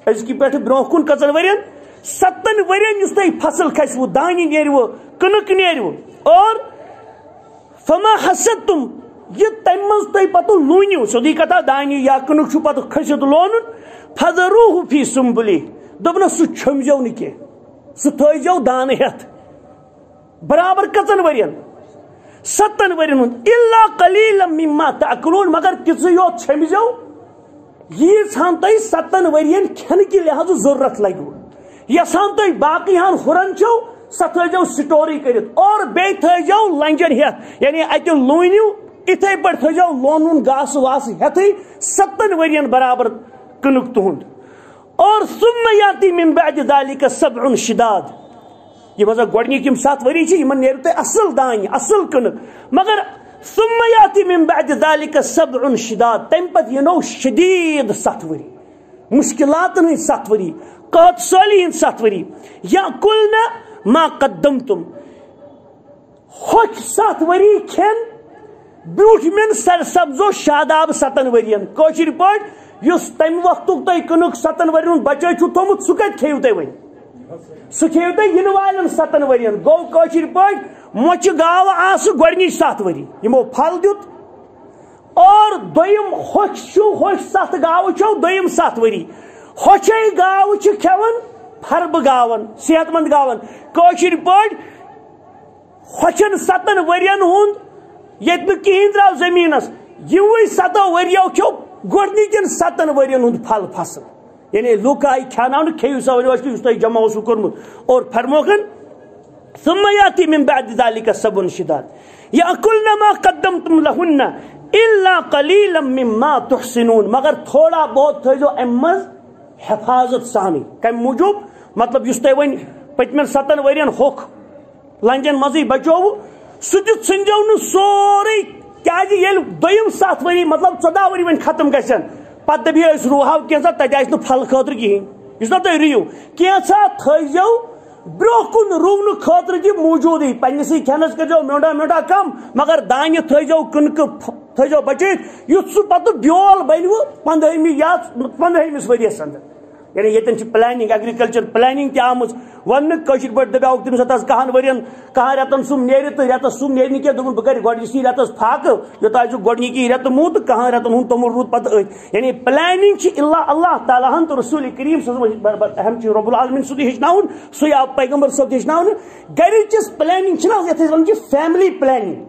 ازکی پہ برو کن کچن ورین 7 ورین اس تہ فصل کھسو دانی نیرو کنک نیرو اور فما حسدتم یہ تم مز تہ پتہ لونیو سیدھی کتھا دانی یا کنک چھ پتہ کھست لونن فذروه في سنبله دپن سہ چھمجو نہ کی سہ تھیجو دان ہتھ برابر کچن ورین 7 ورین الا قليلا مما تأكلون مگر تیز یوت چھمجو یہ ہن تہ 7 ورین کھن کی لحاظ ضرورت لگو یسان تہ باقی ہن ہرن چھو سہ تھیجو سٹوری کرت اور بے تھیجو لنجن ہتھ یعنی اتہ لونیو اتھے پہ تھیجو لونن گاس واس ہتھے 7 ورین برابر کنک تہند اور ثم یاتی من بعد ذلك 7 شداد یہ مزہ گوڑنی کم 7 وری چھ یمن نیرتے اصل دانی اصل کنک مگر ثم یاتی من بعد ذلك 7 شداد تم پت ینو شدید 7 وری مشکلات نہیں 7 وری قحط سالی 7 وری یاکلنا ما قدمتم ہوچ 7 وری کھین بیوٹ من سرسبز و شاداب 7 ورین کوشر پاٹ یس تم وقت تہ کنک 7 ورین بچے چھ تھومت سہ کت کھیو تہ ون سہ کھیو تہ ین والن 7 ورین گو کوشر پاٹ مچ گاو آس گوڑنی 7 وری یمو پھل دیت اور دویم ہوچ 7 گاو چھو دویم 7 وری ہوچے گاو چھ کھیون پھرب گاون صحت مند گاون کوشر پاٹ ہوچن 7 ورین ہند یت نہ کہین درو زمینس یوی 7 وریو چھو گوڑنکن 7 ورین ہند پھل فصل یعنی لوک آئی کھانا کھیو سا ورین اس تہ جمع اوسو کورمت اور فرموکن ثم یاتی من بعد ذلك 7 شداد یاکلن ما قدمتم لهن الا قلیلا مما تحسنون مگر تھوڑا بہت تھیزو امز حفاظت سانی کم موجوب مطلب اس تہ ون پتمن 7 ورین ہوک لنجن مزی بچو سہ تہ ژھنجو نہ سورے کیا یل دویم 7 وری مطلب 14 وری ون ختم گژھن پتہ دبی اس روحاو کینسا تتہ آس نہ پھل خاطر کہین اس نہ تہ ریو کینسا تھیزو برو کن رون خاطر دی موجود پنسی کھنس کرو مونڈا مونڈا کم مگر دانہ تھیزو کنک تھیزو بچت یت سہ پتہ بیول بنو 15 ورس اندر یعنی یتن پلاننگ ایگریکلچر پلاننگ تہ آمٕژ وننہٕ کٲشِر پٲٹھۍ دپیٛوکھ تٔمِس ہتس 10 ؤرین 10 رٮ۪تن سُم نیرِ تہٕ رٮ۪تس سُم نیرِ نہٕ کینٛہہ دوٚپُن بہٕ کرٕ گۄڈٕ یُسی رٮ۪تس فاقہٕ یوٚتانۍ سُہ گۄڈنِکی رٮ۪تہٕ موٗد تہٕ 10 رٮ۪تن ہُنٛد توٚمُل روٗد پتہٕ أتھۍ یعنی پلاننگ چھِ اللہ تعالیٰ ہن تہٕ رسول کریم صٲب اہم چھِ رب العالمین سُہ تہِ ہیٚچھناوُن سُے آو پیغمبر صٲب تہِ ہیٚچھناونہٕ گرِچ پلاننگ چھِنہ حظ یتھ أسۍ ونان چھِ فیملی پلاننگ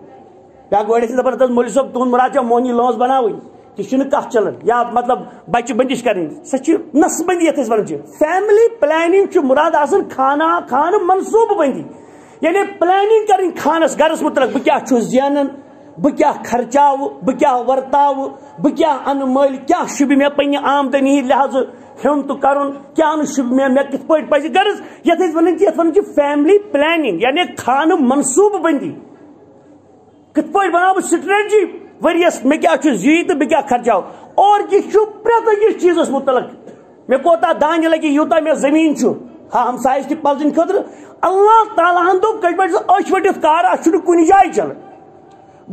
یا گۄڈٕ ٲسۍ دپان مولوی صٲب تُہُنٛد مُراد چھا موہنی لٲنٛس بناوٕنۍ تہِ چھُنہٕ کتھ چلان یا مطلب بچہِ بندش کرٕنۍ سۄ چھِ نسہٕ بندی یتھ أسۍ ونان چھِ فیملی پلاننگ چھُ مُراد آسان خانہٕ منصوٗبہٕ بندی یعنی پلاننگ کرٕنۍ خانس گرس متعلق بہٕ کیاہ چھُس زینان بہٕ کیاہ خرچاوٕ بہٕ کیاہ ورتاوٕ بہٕ کیاہ انہٕ مٔلۍ کیاہ شوٗبہِ مےٚ پننہِ آمدنی ہٕنٛدِ لحاظہٕ ہیوٚن تہٕ کرُن کیاہ نہٕ شوٗبہِ مےٚ کِتھ پٲٹھۍ پزِ غرض یتھ أسۍ ونان چھِ فیملی پلاننگ یعنی خانہٕ منصوٗبہٕ بندی کِتھ پٲٹھۍ بناو بہٕ سٹریٹجی ؤریس مےٚ کیاہ چھُ زی تہٕ بہٕ کیاہ خرچاو اور یہِ چھُ پرٛٮ۪تھ أکِس چیٖزس متعلق مےٚ کوتاہ دانہِ لگہِ یوٗتاہ مےٚ زٔمیٖن چھُ ہا ہمسایس تہِ پلزٕنۍ خٲطرٕ اللہ تعالیٰ ہن دوٚپ کٔژِ پٲٹھۍ ژٕ أچھ ؤٹِتھ کار اتھ چھُنہٕ کُنہِ جایہِ چلان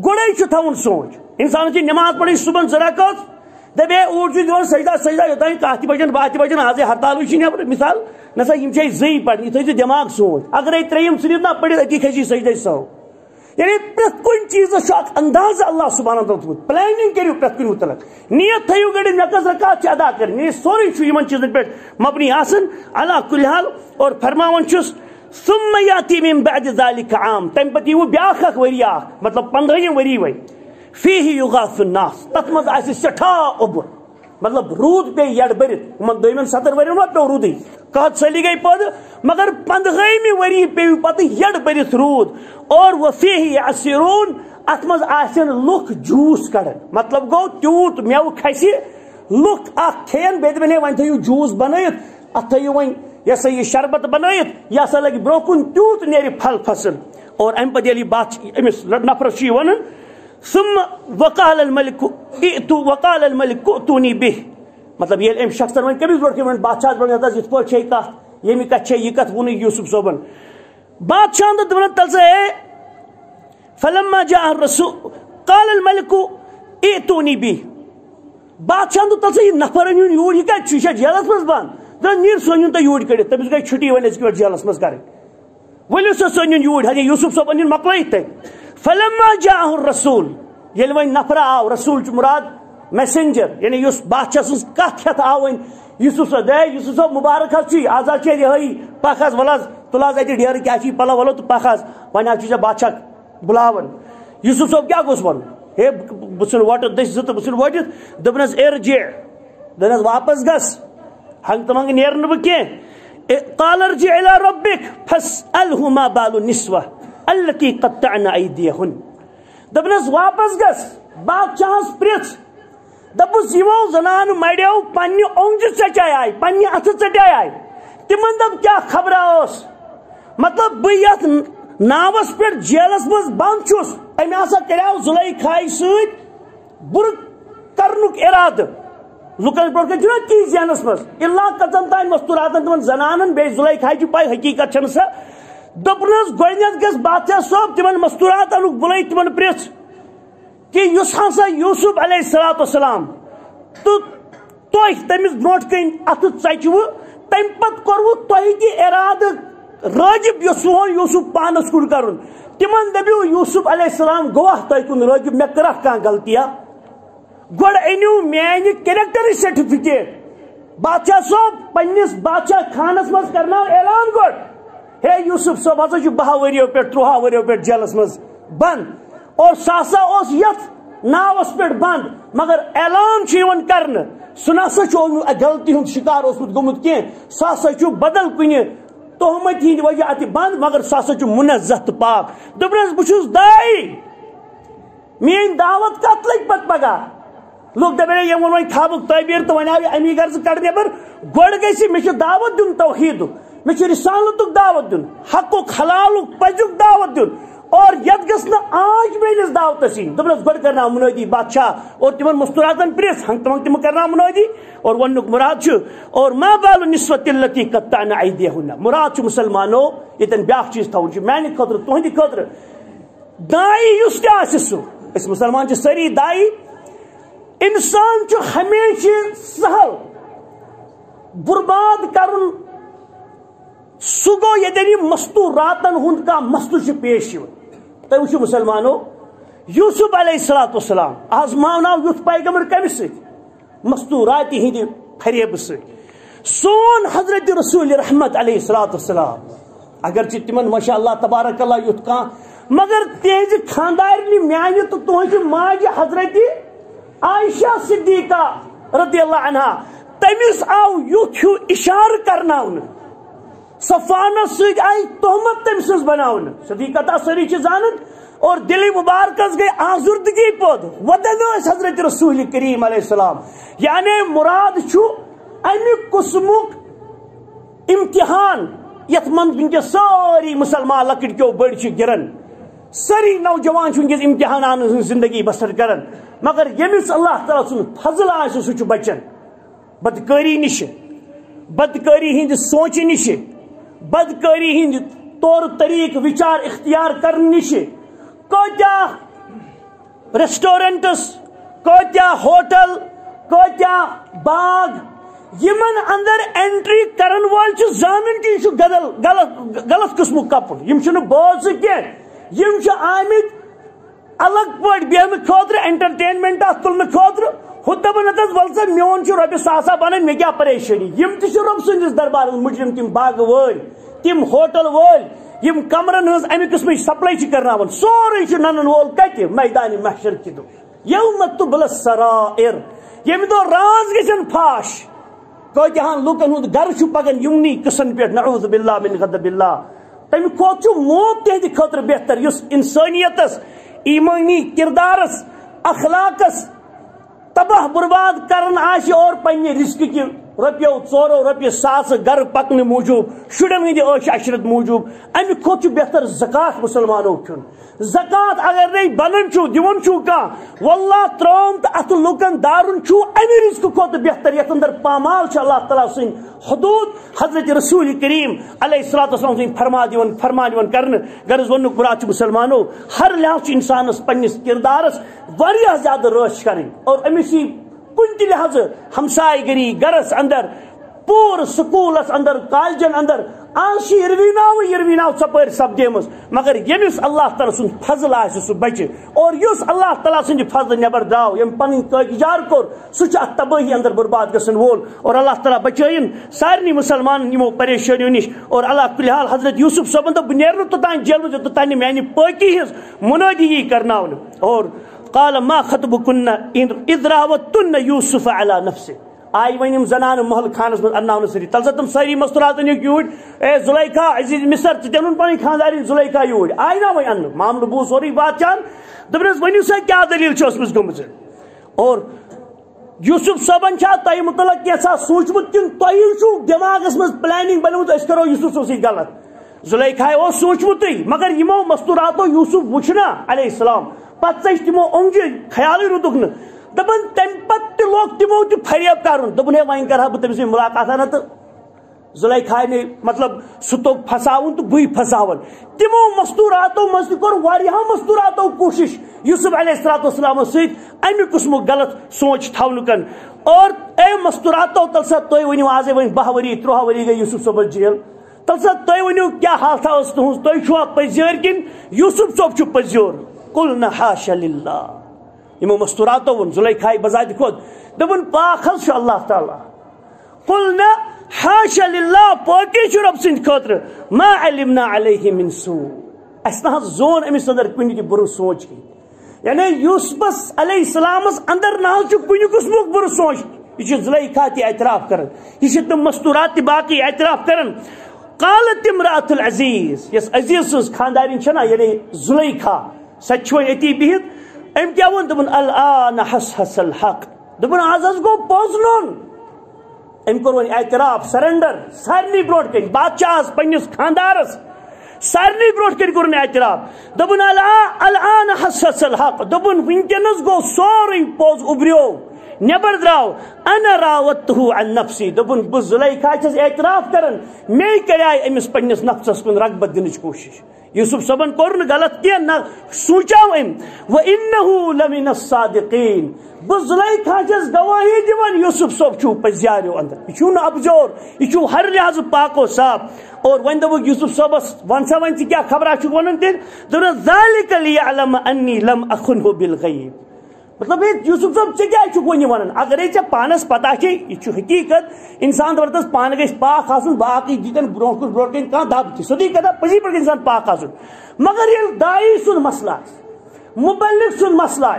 گۄڈے چھُ تھاوُن سونٛچ انسانس چھِ نٮ۪ماز پرٕنۍ صُبحن 2 رکعت دپے اوٗرۍ چھُ دِوان سجدہ یوٚتانۍ 10 تہِ بجن 12 تہِ بجن آزے ہرتالٕے چھِ نٮ۪برٕ مثال نسا یِم چھِ اَسہِ زٕے پرنہِ یہِ تھٲیزِ دٮ۪ماغ سونٛچ اگرے 3یِم ژھٕنِتھ نا پٔرِتھ أتی کھسی سجدے سو یعنی پرٛٮ۪تھ کُنہِ چیٖزس چھُ اکھ اندازٕ اللہ سبحانہ تعالیٰ تھوٚومُت پلاننگ کٔرِو پرٛٮ۪تھ کُنہِ متعلق نیت تھٲیِو گٔڑِتھ مےٚ کٔژ رکعت چھِ ادا کرٕنۍ یہِ سورُے چھُ یِمن چیٖزن پٮ۪ٹھ مبنی آسان علا کُلہِ حال اور فرماوان چھُس ثم یاتی من بعد ذلك عام تمہِ پتہٕ یِیوٕ بیاکھ اکھ ؤری اکھ مطلب 15ہِم ؤری وۄنۍ فیہ یغاث الناس تتھ منٛز آسہِ سٮ۪ٹھاہ اوٚبُر مطلب روٗد پیٚیہِ یڈ بٔرِتھ یِمن دوٚیمٮ۪ن 70 ؤرین ما پیوٚو روٗدٕے کتھ سٲلی گٔے پٲدٕ مگر 15ہمہِ ؤری پیٚیہِ پتہٕ یڈ بٔرِتھ روٗد اور وفیہ یعصرون اتھ منٛز آسن لُکھ جوٗس کڑان مطلب گوٚو تیوٗت میوٕ کھسہِ لُکھ اکھ کھٮ۪ن بیٚیہِ دپن ہے وۄنۍ تھٲیِو جوٗس بنٲیِتھ اتھ تھٲیِو وۄنۍ یہِ ہسا یہِ شربت بنٲیِتھ یہِ ہسا لگہِ برونٛہہ کُن تیوٗت نیرِ پھل فصل اور امہِ پتہٕ ییٚلہِ یہِ بات أمِس نفرس چھُ یہِ ونان ثم وقال الملك ائتوني به مطلب ییٚلہِ أمۍ شخصن وۄنۍ کٔمِس برونٛٹھ کٔنۍ بادشاہس برونٛٹھ حظ یِتھ پٲٹھۍ چھے کتھ ییٚمہِ کتھ چھے یہِ کتھ ووٚنُے یوٗسف صٲبن بادشاہن دوٚپ دپان تل سا ہے فلما جاء الرسول قال الملك ائتوني به بادشاہن دوٚپ تل سا یہِ نفر أنِوُن یوٗرۍ یہِ کتہِ چھُ یہِ چھا جیلس منٛز بنٛد دپان نیٖر سوٗنِوُن تُہۍ یوٗرۍ کٔڑِتھ تٔمِس گٔے چھُٹی وۄنۍ أزکہِ پٮ۪ٹھ جیلس منٛز کرٕنۍ ؤلِو سا سوٗنِوُن یوٗرۍ حضرت یوٗسف صٲب أنِوُن مۄکلٲیِتھ تتہِ فلما جاءه الرسول ییٚلہِ وۄنۍ نفرا آو رسول چھُ مُراد میسنجر یعنی یُس بادشاہ سٕنٛز کتھ ہٮ۪تھ آو وۄنۍ یوٗسف صٲب دے یوٗسف صٲب مُبارک حظ چھُے آز حظ چھِ یِہٲے پکھ حظ ول حظ تُل حظ اتہِ ڈیرٕ کیاہ چھُے پلو ولو تہٕ پکھ حظ وۄنۍ حظ چھُ ژےٚ بادشاہ بُلاوان یوٗسف صٲب کیاہ گوٚژھ وَنُن ہے بہٕ ژھٕنہٕ وۄٹہٕ دٔسۍ زٕ تہٕ بہٕ ژھٕنہٕ وٲٹِتھ دوٚپُن حظ ارجع دوٚپُن حظ واپس گژھ ہنٛگہٕ تہٕ منٛگہٕ نیرٕ نہٕ بہٕ کینٛہہ قال ارجع الى ربك فاسأله ما بال النسوة التي قطعن أيديهن دوٚپُن حظ واپس گژھ بادشاہس پرٛژھ دپُس یِمو زنانہٕ مریو پننہِ اونٛگجہِ ژٹیایہِ پننہِ اتھٕ ژٹیایہِ تِمن دوٚپ کیاہ خبرا ٲس مطلب بہٕ یتھ ناوس پٮ۪ٹھ جیلس منٛز بنٛد چھُس أمۍ ہسا کریاو زُلیکھایہِ سۭتۍ بُرٕ کرنُک ارادٕ لُکن برونٛٹھ کَنۍ چھُنہ تی ذہنس منٛز اِلا کژن تانۍ مستوٗراتن تِمن زنانن بیٚیہِ زُلیکھایہِ چھِ پاے حقیٖقت چھنہٕ سۄ دوٚپُن حظ گۄڈٕنیتھ گژھِ بادشاہ صٲب تِمن مستوٗرات انُک بُلٲیِتھ تِمن پرٛژھ کہ یُس ہسا یوٗسف علیہ الصلوۃ والسلام تہٕ تۄہہِ تٔمِس برونٛٹھ کَنۍ اتھٕ ژچوٕ تمہِ پتہٕ کوٚروٕ تۄہہِ تہِ ارادٕ رٲغِب یُس سون یوٗسف پانس کُن کرُن تِمن دٔپِو یوٗسف علیہ السلام گواہ تۄہہِ کُن رٲغِب مےٚ کٔرکھ کانٛہہ غلطیہ گۄڈٕ أنِو میانہِ کیریکٹرٕچ سرٹِفکیٹ بادشاہ صٲب پننِس بادشاہ خانس منٛز کرناو اعلان گۄڈٕ ہے یوٗسف صٲب ہسا چھُ 10 ؤرۍیو پٮ۪ٹھ 13 ؤرۍیو پٮ۪ٹھ جیلس منٛز بنٛد اور سُہ ہسا اوس یتھ ناوس پٮ۪ٹھ بنٛد مگر اعلان چھُ یِوان کرنہٕ سُہ نسا چھُ غلطی ہُنٛد شِکار اوسمُت گوٚمُت کینٛہہ سُہ ہسا چھُ بدل کُنہِ تہمت ہٕنٛدِ وجہ اتہِ بنٛد مگر سُہ ہسا چھُ مُنزہ تہٕ پاک دوٚپُن حظ بہٕ چھُس داے میٲنۍ دعوت کتھ لگہِ پتہٕ پگاہ لُکھ دپن یِم ووٚن وۄنۍ خابُک تعبیٖر تہٕ وۄنۍ آو یہِ امی غرضہٕ کڑ نٮ۪بر گۄڈٕ گژھِ مےٚ چھُ دعوت دیُن توحیٖدُک مےٚ چھُ رسالتُک دعوت دیُن حقُک حلالُک پزیُک دعوت دیُن اور یتھ گژھِ نہٕ آنچ میٲنِس دعوتس یِنۍ دوٚپُن حظ گۄڈٕ کرناو مُنٲدی بادشاہ اور تِمن مستوٗراتن پرٛژھ ہنٛگہٕ تہٕ منٛگہٕ تِمن کرناو مُنٲدی اور وننُک مُراد چھُ اور ما بال النسوة التي قطعن أيديهن مُراد چھُ مُسلمانو ییٚتٮ۪ن بیاکھ چیٖز تھاوُن چھُ میانہِ خٲطرٕ تُہنٛدِ خٲطرٕ داے یُس تہِ آسہِ سُہ أسۍ مُسلمان چھِ سٲری داے انسان چھُ ہمیشہِ سہل برباد کرن سہ گو یتن مستوراتن ہند کا مسل پیش تھی وچو مسلمانو یوسف علیہ السلام آزماؤ یوت پیغمبر کمس ست مستورات ہند فریب ست سون حضرت رسول رحمت علیہ السلام اگرچہ تمن ماشاء اللہ تبارک اللہ یوت کان مگر تہذ خاندارنی میانہ تو تہذ ماجہ حضرت عائشہ صدیقہ رضی اللہ عنہ تمس آو یوت ہیو اشار کرناون صفانس ست آئی تہمت تم سز بناون صدیقہ سری زانن اور دل مبارکس گئی آزردگی پود ودن حضرت رسول کریم علیہ السلام یعنی مراد چھو امی قسمک امتحان یت من ونکس ساری مسلمان لکٹ کیو بڑ گرن ساری نوجوان ونکس امتحانان زندگی بسر کرن مگر یمس اللہ تعالیٰ سن فضل آسہ سہ بچن بدکاری نش بدکاری ہند سوچ نش بدکاری ہند طور طریق وچار اختیار کرن نش کوتیا ریسٹورنٹس کوتیا ہوٹل کوتیا باغ یمن اندر اینٹری کرن وال چھ زانن کہ یہ غلط قسم کپڑ یم چھ بوز کی یم چھ آمت الگ پٹ بیہن خاطر انٹرٹینمنٹ تلن خاطر ہو دپن ولسا میون رۄپیہِ ساسا بنن مے کیا پریشانی یم تہ رب سندس دربار مجرم تم باغ ول تم ہوٹل ول یم کمرن ہز امہ قسم سپلائی کرناون سورے ننن وول کتہ میدان محشر کی دو یوم تبل السرائر یم دو راز گژھن فاش کوتہان لوکن ہند گر چھ پکان یمنی قسم پہ نعوذ باللہ من غضب اللہ تمہ کھوت چھ موت تہندِ خاطر بہتر یس انسانیتس ایمانی کردارس اخلاقس تباہ برباد کرن آشی اور پنہ رزق کی رۄپیو ژورو رۄپیہِ ساس گر پکنہ موجوب شرین ہند عیش عشرت موجوب امہ کھوت بہتر زکات مسلمانو کھیون زکات اگر نہیں بنن چھو دیون چھو کان واللہ ترام تو ات لوکن دارن چھو امہ رزق کھوت بہتر یت اندر پامال چھ اللہ تعالیٰ سن حدود حضرت رسول کریم علیہ السلام سن فرما دیون کرن غرض ون مراد مسلمانو ہر لحاظ انسانس پنس کردارس واریاہ زیادہ رٲچھ کریں اور امس کن تہ لحاظ ہمسائے گری گرس اندر پور سکولس اندر کالجن اندر آشی یرویناو ثپر سپدیمس مگر یمس اللہ تعالیٰ سن فضل آسہ سہ بچہ اور یس اللہ تعالیٰ سند فضل نبر داو یم پن تاکیجار کور سہ ات تباہی اندر برباد گژھن وول اور اللہ تعالیٰ بچائن سارنی مسلمان یمو پریشانیو نش اور اللہ کل حال حضرت یوسف صاحب دپ نیرن توتان جیل توتان میانہ پاکی ہز منادی کرناون اور قال ما خطبكن اذ راوتن يوسف على نفسه آئی ون زنان محل خانس من اناؤن سری تل تم ساری مستورات یور اے زلیخا عزیز مصر تن پن خاندار زلیخا یور آئی نا وی ان معاملہ بو سوری بات چان دپنس ونیو سا کیا دلیل چھ گمز اور یوسف صاحبن چھا تہ متعلق کیسا سوچمت کن تہ دماغس مز پلاننگ بنوت اس کرو یوسف صاحب سی غلط زلیخا سوچمت مگر یمو مستوراتو یوسف وچنا علیہ السلام پتہ تمو اونجہ خیال رودک نا دپن تم پتہ لوگ تمو تہ فریب کرن دپن ہے وین کرہا بہ تمس ملاقات نا تو زلیخا نے مطلب سہ تو پھساون تو بی پھساون تمو مستوراتو مز کور واریاہ مستوراتو کوشش یوسف علیہ السلام ست امہ قسم غلط سوچ تھونکن اور اے مستوراتو تل سا تہ ونیو آز ون 12 ؤری 13 ؤری گئی یوسف صاحب جیل تل سا تہ ونیو کیا حالت اس تہذ تہ چھوا پزیر کن یوسف صاحب چھ پزیر قلنا حاشا للہ یمو مستوراتو ون زلیخا بذات خود دپن پاک حظ اللہ تعالی قلنا حاشا للہ پاکی چھ رب سند خاطر ما علمنا علیہ من سوء اس نہ زون امس اندر کن تہ بر سوچ کی یعنی یوسف علیہ السلام اندر نہ کن قسم بر سوچ یہ زلیخا تہ اعتراف کرن یہ تم مستورات تہ باقی اعتراف کرن قالت امرأة العزیز یس عزیز سز خاندارین چھنا یعنی زلیخا سچو یتی بہت ام کیا ون دپن الان حس الحق دپن آز گو پوزنون ام کور ون اعتراف سرنڈر سارنی بروٹ کن بادشاہ پنس خاندارس سارنی بروٹ کن کور اعتراف دپن الان حس الحق دپن ونکس گو سوری پوز ابریو نبر دراو انا راوته عن نفسی دپن بہ زلیخا چھس اعتراف کرن میں کرے امس پنس نفسس کن رغبت دنچ کوشش یوسف صبن کور غلط کی نہ سوچاو ام وانه لمن الصادقین بہ زلیخا چھس گواہی دیوان یوسف صب چھو پزیارو اندر یہ چھو نہ ابزور یہ چھو ہر لحاظ پاک و صاف اور ون دب یوسف صبس ون سا ون کیا خبر چھ ونن تین دپن ذالک لیعلم انی لم اخنہ بالغیب مطلب یوسف صاحب ٹھیک کیا ون ونان اگر ے پانس پتہ چھ یہ حقیقت انسان دورتس پان گھس پاک آسن باقی دیتن برو کن برو کن کھانا دب تھی سیدھی کتھا پزی پہ انسان پاک آسن مگر یہ دائی سن مسئلہ مبلغ سن مسئلہ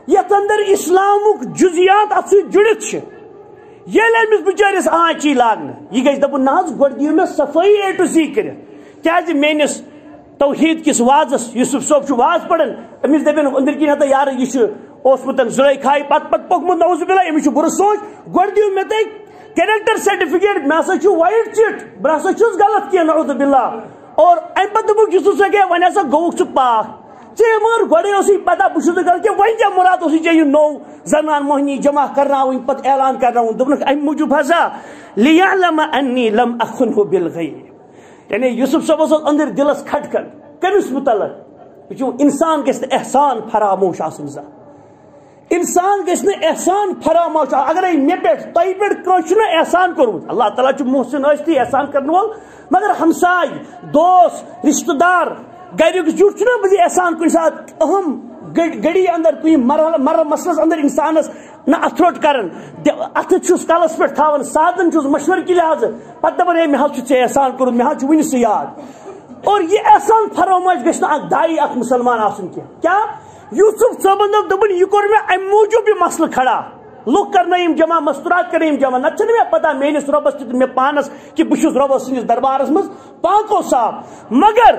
یت اندر اسلامک جزیات ات جڑت یل امس بچارس آنچی لاگن یہ گھس دپن نہ گو دیو میں صفائی اے ٹو سی کر کیا میس توحید کس وازس یوسف صوب واز پڑھن امس دپن اندر کن ہتا یار یہ اوسمتن زلیخائی پت پت پوکمت نعوذ باللہ امس برو سوچ گو دیو میں تھی کیریکٹر سرٹیفکیٹ میں ہسا وائٹ چٹ بہ ہسا چھس غلط کی نعوذ باللہ اور ام پتہ دپک یوسف صاحب ون ہسا گوک پاک ے مگر گوڑے اسی پتہ بہت غلط کہ ون کیا مراد اسی ے نو زنان موہنی جمع کرنا پتہ اعلان کرنا دپنک ام موجوب ہسا لیعلم انی لم اخنہ بالغیب یعنی یوسف صاحب اندر دلس کھٹکن کمس متعلق یہ انسان گھس احسان فراموش آسن زا انسان گھس احسان فراموش اگر مے پہ تہ پہ کس احسان کورمت اللہ تعالیٰ محسن ثتی احسان کرنے وول مگر ہمسائے دوست رشتہ دار گھریک زیٹ نا بہت احسان کن سات اہم گڑی اندر کن مر مسلس اندر انسانس نہ ات روٹ کران ات کلس پہ تھان سادن مشور کے لحاظ پتہ دپان ہے مے ھے احسان کورمت مے ھے ون سہ یاد اور یہ احسان فراموش گھس اخ دائی اخ مسلمان آسن کیا یوسف صاحبن دپن یہ کور میں ام موجوب یہ مسئلہ کھڑا لوگ کرنا جمع مستورات کرنا جمع نہ مے پتہ میس ربس تہ مے پانس کہ بہت ربس سندس دربارس مز پاک و صاف مگر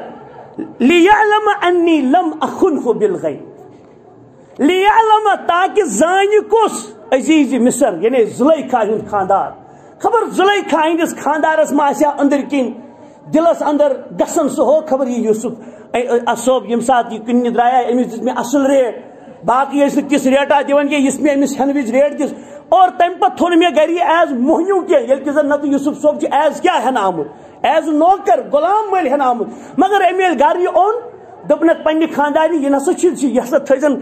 لیعلم انی لم اخنہ بالغیب لیعلم تاکہ زان کس عزیز مصر یعنی زلیخا ہند خاندار خبر زلیخا ہندس خاندارس ما اندر کن دلس اندر گسن سہ ہو خبر یہ یوسف صوب یم سات یہ کن درایا امس دس میں اصل ریٹ باقی کس ریٹا دان کہ اس میں امس ہن وز ریٹ دس اور تم پتہ تھو مے گھر یہ ایز موہنیو کی یل کہ زن نت یوسف صوب ایز کیا ہن آمت ایز نوکر غلام مل ہن آمت مگر ام یل گھر یہ اون دپنک پنہ خاندانی یہ نسا یہ ہسا تھزن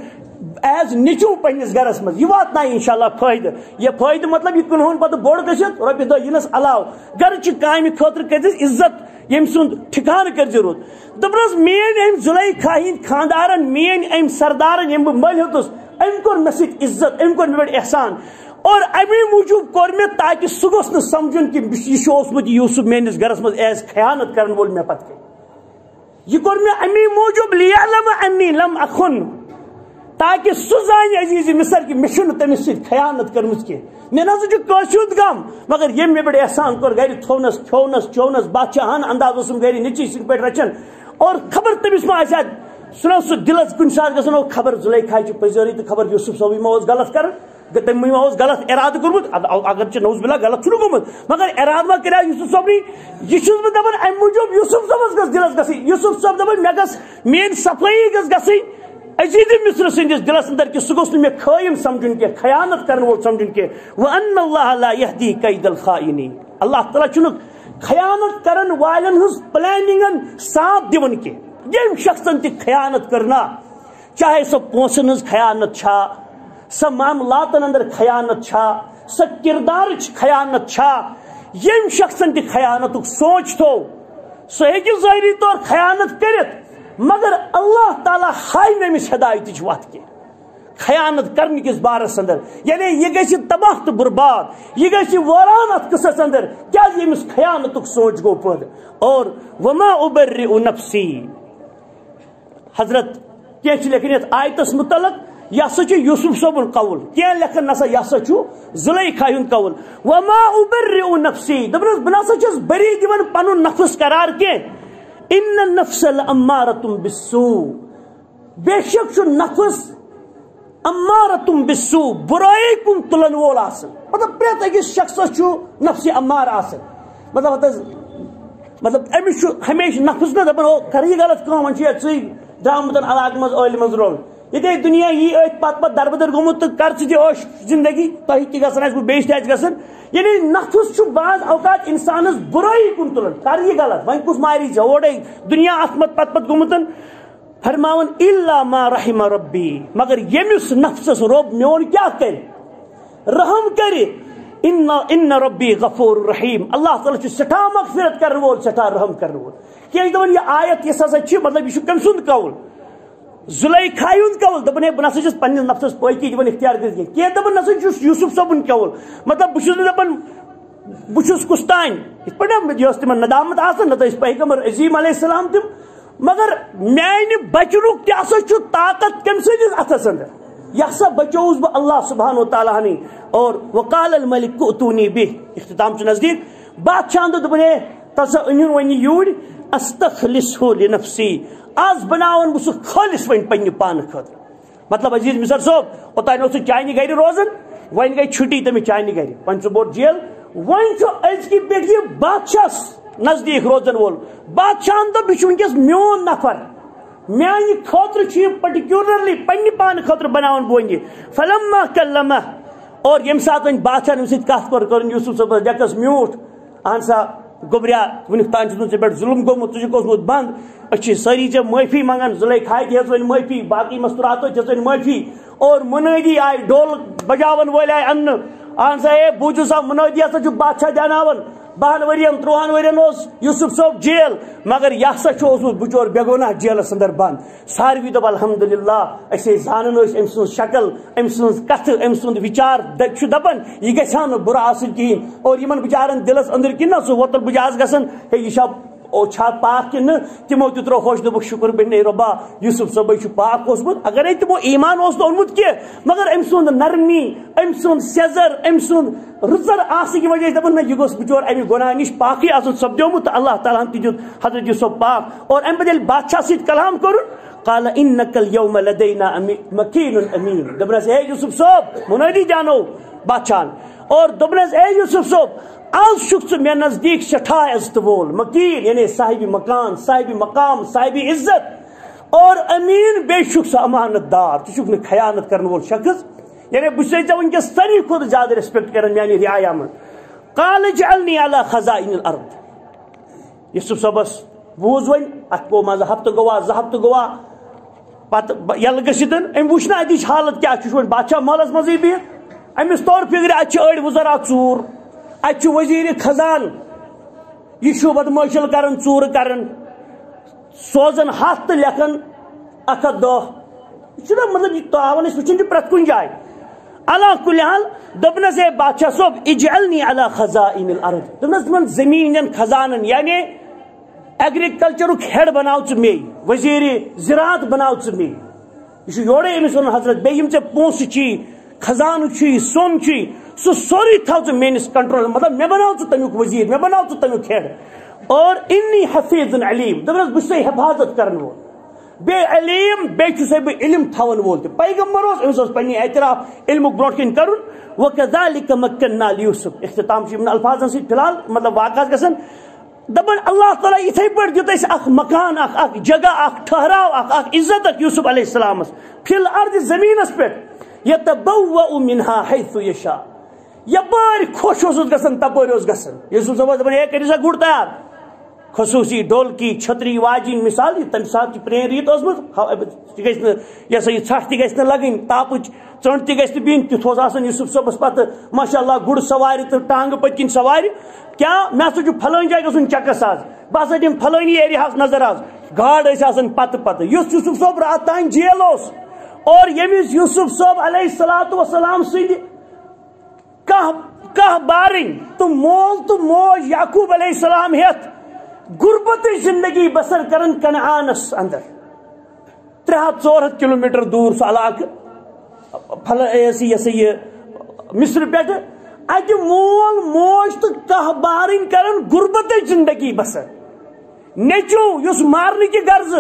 ایز نچو پنس گرس مز یہ واتن انشاء اللہ فائدہ یہ فائدہ مطلب یہ کنہن پتہ بوڑ گھت رۄپیہِ دہ ینس علاوہ گرچہ کامہ خاطر کر عزت یم سند ٹھکانہ کر ضرورت دپنس مین ام زلیخا ہند خاندارن مین ام سردارن یم بہ مل ہتس ام کور مے سۭتۍ عزت ام کور مے پٮ۪ٹھ احسان اور امی موجوب کور مے تاکہ سہ گوٚژھ نہٕ سمجھن کہ یہ اوسمت یوسف میٲنِس گرس مز ایز خیانت کرن وول مے پتہ یہ کور مے امی موجوب لیعلم انی لم اخن تاکہ سہ زانہ عزیز مصر کہ مے چھنہٕ تٔمِس سۭتۍ خیانت کٔرمٕژ کینٛہہ مے نسا چھُ کٲنٛسہِ ہُنٛد غم مگر ییٚمۍ مے پٮ۪ٹھ احسان کوٚر گرِ تھوونس کھیونس چیونس بادشاہان انداز اوسُم گرِ نیٚچی سٕنٛدۍ پٲٹھۍ رچھان اور خبر تٔمِس ما آسہِ سُہ سُہ دلس کُنہِ ساتہٕ گژھان خبر زلیخا چھِ پٔزٲری تہٕ خبر یوسف صٲبٕے ما اوس غلط کران تٔمۍ ما اوس غلط ارادٕ کوٚرمُت اگر چھ نعوذ باللہ غلط چھُنہٕ گوٚمُت مگر ارادٕ ما کریٛاو یوسف صٲبنٕے یہ چھُس بہٕ دپان امہِ موٗجوٗب یوسف صٲبس گژھ دلس گژھٕنۍ یوسف صٲب دپان مےٚ گژھ میٲنۍ صفٲیی گژھ گژھٕنۍ عزیز مصر سندس دلس اندر کہ سہ گوٚژھ نہٕ مےٚ خٲیِم سمجھُن کینٛہہ خیانت کرن وول سمجھُن کینٛہہ وان اللہ لا یہدی کید الخائنین اللہ تعالیٰ چھُنہٕ خیانت کرن والٮ۪ن ہٕنٛز پلاننگن ساتھ دِوان کینٛہہ ییٚمۍ شخصن تہِ خیانت کرنا چاہے سۄ پونسن ہٕنٛز خیانت چھا سۄ معاملاتن اندر خیانت چھا سۄ کردارٕچ خیانت چھا ییٚمۍ شخصن تہِ خیانتُک سونچ تھوٚو سُہ ہیٚکہِ ظٲہری طور خیانت کٔرِتھ مگر اللہ تعالیٰ ہائی نہ امس ہدایت وت کی خیانت کرنے کس بارس اندر یعنی یہ گژھِ تباہ تو برباد یہ گژھِ ویران ات قصص اندر کیا امس خیانت سوچ گو پد اور وما ابرئ نفسی حضرت کی لکھن یت آیتس متعلق یہ سا یوسف صوبن قول کی لکھن نسا یہ سا زلیخا ہند قول وما ابرئ نفسی دپنس بہ نسا چھس بری دِوان پنن نفس قرار کی ان النفس لامارۃ بالسوء بے شک چھ نفس امارۃ بالسوء برائی کن تلن وول آسن مطلب پریت اکس شخص چھ نفس امار آسن مطلب امس ہمیشہ نفس نہ دپان او کر یہ غلط کام ژے درامت علاقہ مز عالم مز رول یہ دنیا یہ پت پت دربدر گومت تو کر ثش زندگی تہ تہ گھن بیس تہ گھن یعنی نفس بعض اوقات انسانس برائی کن تلان کر یہ غلط وی کس ماری اوڑے دنیا ات مت پت پت گومت فرماون الا ما رحم ربی مگر یمس نفسس رب میون کیا کر رحم کر ان ربی غفور رحیم اللہ تعالیٰ سٹھا مغفرت کرن وول سٹھا رحم کرن وول کہ دپان یہ آیت یہ ہسا مطلب یہ کم سند قول زلیخا ہند قول دپان ہے بہ نسا چھس پننس نفسس پاکی دپان اختیار کر کی دپان نسا چھس یوسف صبن قول مطلب بہ دپان بہ کس تان یہ پہ تمہ ندامت آسان نت پیغمبر عظیم علیہ السلام تم مگر میانہ بچنک تہ طاقت کم سندس اتھس اندر یہ سا بچوس بہ اللہ سبحانہ وتعالیٰ ہنی اور وقال الملک اتونی بہ اختتام نزدیک بادشاہ دپان ہے تسا انیون ون یور استخلصہ لنفسی آز بناون بہ سہ خالص ون پنہ پان خاطر مطلب عزیز مصر صاحب اوتان سہ چانہ گھر روزان ون گئی چھٹی تمس چانہ گھر ون سہ بوڑ جیل ون ازکہ پہ یہ بادشاہ نزدیک روزن وول بادشاہ دپ یہ ونکس میون نفر میانہ خاطر یہ پرٹیکولرلی پنہ پان خاطر بناون بہ فلما کلمہ اور یم سات ون بادشاہ ام ست کت کر یوسف صاحب ڈکس میوٹ اہن سا گوبریا ونک تان ٹھیک پہ ظلم گومت ثوسمت بند اچھے ساری ے معافی منگان زلیخا تہ ون معافی باقی مستوراتو تہ ون معافی اور منادی آئی ڈول بجاون ول آئی ان اہن سا اے بوجھو سا منادی ہسا بادشاہ دیاناون 10 ورین 13 ورین یوسف صاحب جیل مگر یہ سا بچور بے گناہ جیلس اندر بند ساروی دپ الحمدللہ اے زانن ام سن شکل ام سن کت ام سند وچار دپان یہ گھا برا آسن کہین اور یمن بچارن دلس اندر کن سہ ووتل بجاز گھن ہے یہ چھا پاک کن تمو تہ ترو خوش دپک شکر بنے ربا یوسف صاحب پاک اوسمت اگر تمو ایمان اوس اونمت کی مگر ام سند نرمی ام سند سیزر ام سند رزر آسن کی وجہ دپان یہ گوس بچور امہ گناہ نش پاکی آسن سپدیومت اللہ تعالیٰ ہن تہ حضرت یوسف پاک اور ام پتہ بادشاہ ست کلام کرن قال انک اليوم لدینا مکین امین دپنس اے یوسف صاحب منادی جانو بادشاہ اور دپنس اے یوسف صاحب آج شخص مے نزدیک سٹھا عزت وول مکین یعنی صاحب مکان صاحب مقام صاحب عزت اور امین بے شخص امانت دار ٹھیک نا خیانت کرن وول شخص یعنی بہ ژے ونکس ساروی کھت زیادہ ریسپیکٹ کران میانہ رعایا من قال اجعلنی علی خزائن الارض یوسف صاحبس بوز ون ات گو مزہ ہفتہ گوا 2 ہفتہ گوا پتہ یل گھتن ام وچنا اتچ حالت کیا ون بادشاہ محلس مزے بہت امس طور فکر ات اڑ وزرا ژور ات وزیر خزان یہ بدماشل کرن ژور کرن سوزن ہاتھ تو لکھن 1 2 یہ مطلب یہ تعاون وچن پرت کن جائے اللہ کل حال دپنس اے بادشاہ صاحب اجعلنی علی خزائن الارض دپنس من زمین خزانن یعنی ایگریکلچرک ہیڈ بناو ژٕ مے وزیر زراعت بناو ژٕ مے یہ یورے امس ون حضرت بیٚیہِ ژےٚ پونسہٕ چھی خزانہ چھی سون چھی سہ سوری تھو ژٕ میٲنِس کنٹرول مطلب مے بناو ژٕ تمیُک وزیر مے بناو ژٕ تمیُک ہیڈ اور انی حفیظ علیم دپنس بہ چھُسے حفاظت کرن وول بے علیم بے چھُسے بہ علم تھاون وول تہ پیغمبر امس پنہ اعتراف علمک برونٹ کن کرن وکذالک مکننا لیوسف اختتام یمن الفاظن سۭتۍ فی الحال مطلب واقعات گژھن دپان اللہ تعالیٰ اتھے پہ دیت اخ مکان اخ جگہ اخ ٹھہراو اخ عزت یوسف علیہ السلام فی الارض زمینس پہ یتبوأ منها حیث یشاء یپار خوش گژھان تپر گژھان یوسف صاحب دپان اے کٔرِو سا گُر تیار خصوصی ڈولکی چھتری واجین مثال تمہ سات پرین ریت ٲسمٕژ گژھِ نہٕ یہ سا یہ ژھٹھ تہِ گژھِ نہٕ لگٕنۍ تاپٕچ ژٔنٛڈ تہِ گژھِ نہٕ بِہِنۍ تیُتھ اوس آسان یوسف صٲبس پتہٕ ماشاء اللہ گُر سوارِ تہٕ ٹانگہٕ پٔتۍ کِنۍ سوارِ کیا مےٚ ہسا چھُ پھلٲنۍ جایہِ گژھُن چکس آز بہٕ ہسا دِمہٕ پھلٲنی ایریاہس نظر آز گاڈ ٲسۍ آسان پتہٕ پتہٕ یُس یوسف صٲب رات تام جیل اوس اور ییٚمِس یوسف صٲب علیہ الصلوۃ والسلام سٕنٛدِ کانٛہہ بارٕنۍ تہٕ مول تہٕ موج یعقوب علیہ السلام ہیٚتھ غربتٕچ زندگی بسر کرن کنعانس اندر 300-400 کلومیٹر دور سہ علاقہ یہ مصر پہ اتہ مول موج تو کہہ بارن کرن غربتٕچ زندگی بسر نیچو یس مارنے کی غرض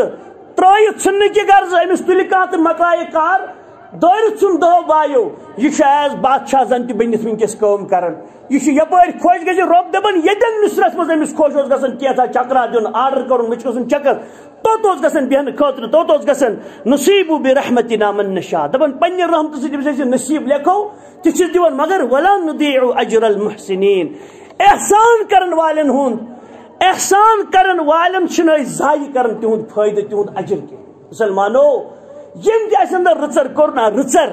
ترائت ژھننے کی غرض امس تل کھانا تو مکائے کار دورت چھم دہو بایو یہ ایز بادشاہ زن تہ بنت ونکس کام کران یہ یپر خوش گژھِ رۄب دپان ییٚتٮ۪ن مصرس منٛز أمِس خۄش اوس گژھان کینٛژھا چکرا دیُن آرڈر کرُن مےٚ چھُ گژھُن چکر توٚت اوس گژھان بیہنہٕ خٲطرٕ توٚت اوس گژھان نصیٖبُ برحمتنا من نشاء دپان پننہِ رحمتہٕ سۭتۍ ییٚمِس أسۍ نصیٖب لیکھو تہِ چھِس دِوان مگر ولا نُضیع اجر المحسنین احسان کرن والٮ۪ن ہُنٛد احسان کرن والٮ۪ن چھِنہٕ أسۍ ضایع کران تِہُنٛد فٲیدٕ تِہُنٛد اجر کینٛہہ مسلمانو یم تہِ اَسہِ اندر رٕژر کوٚر نا رٕژر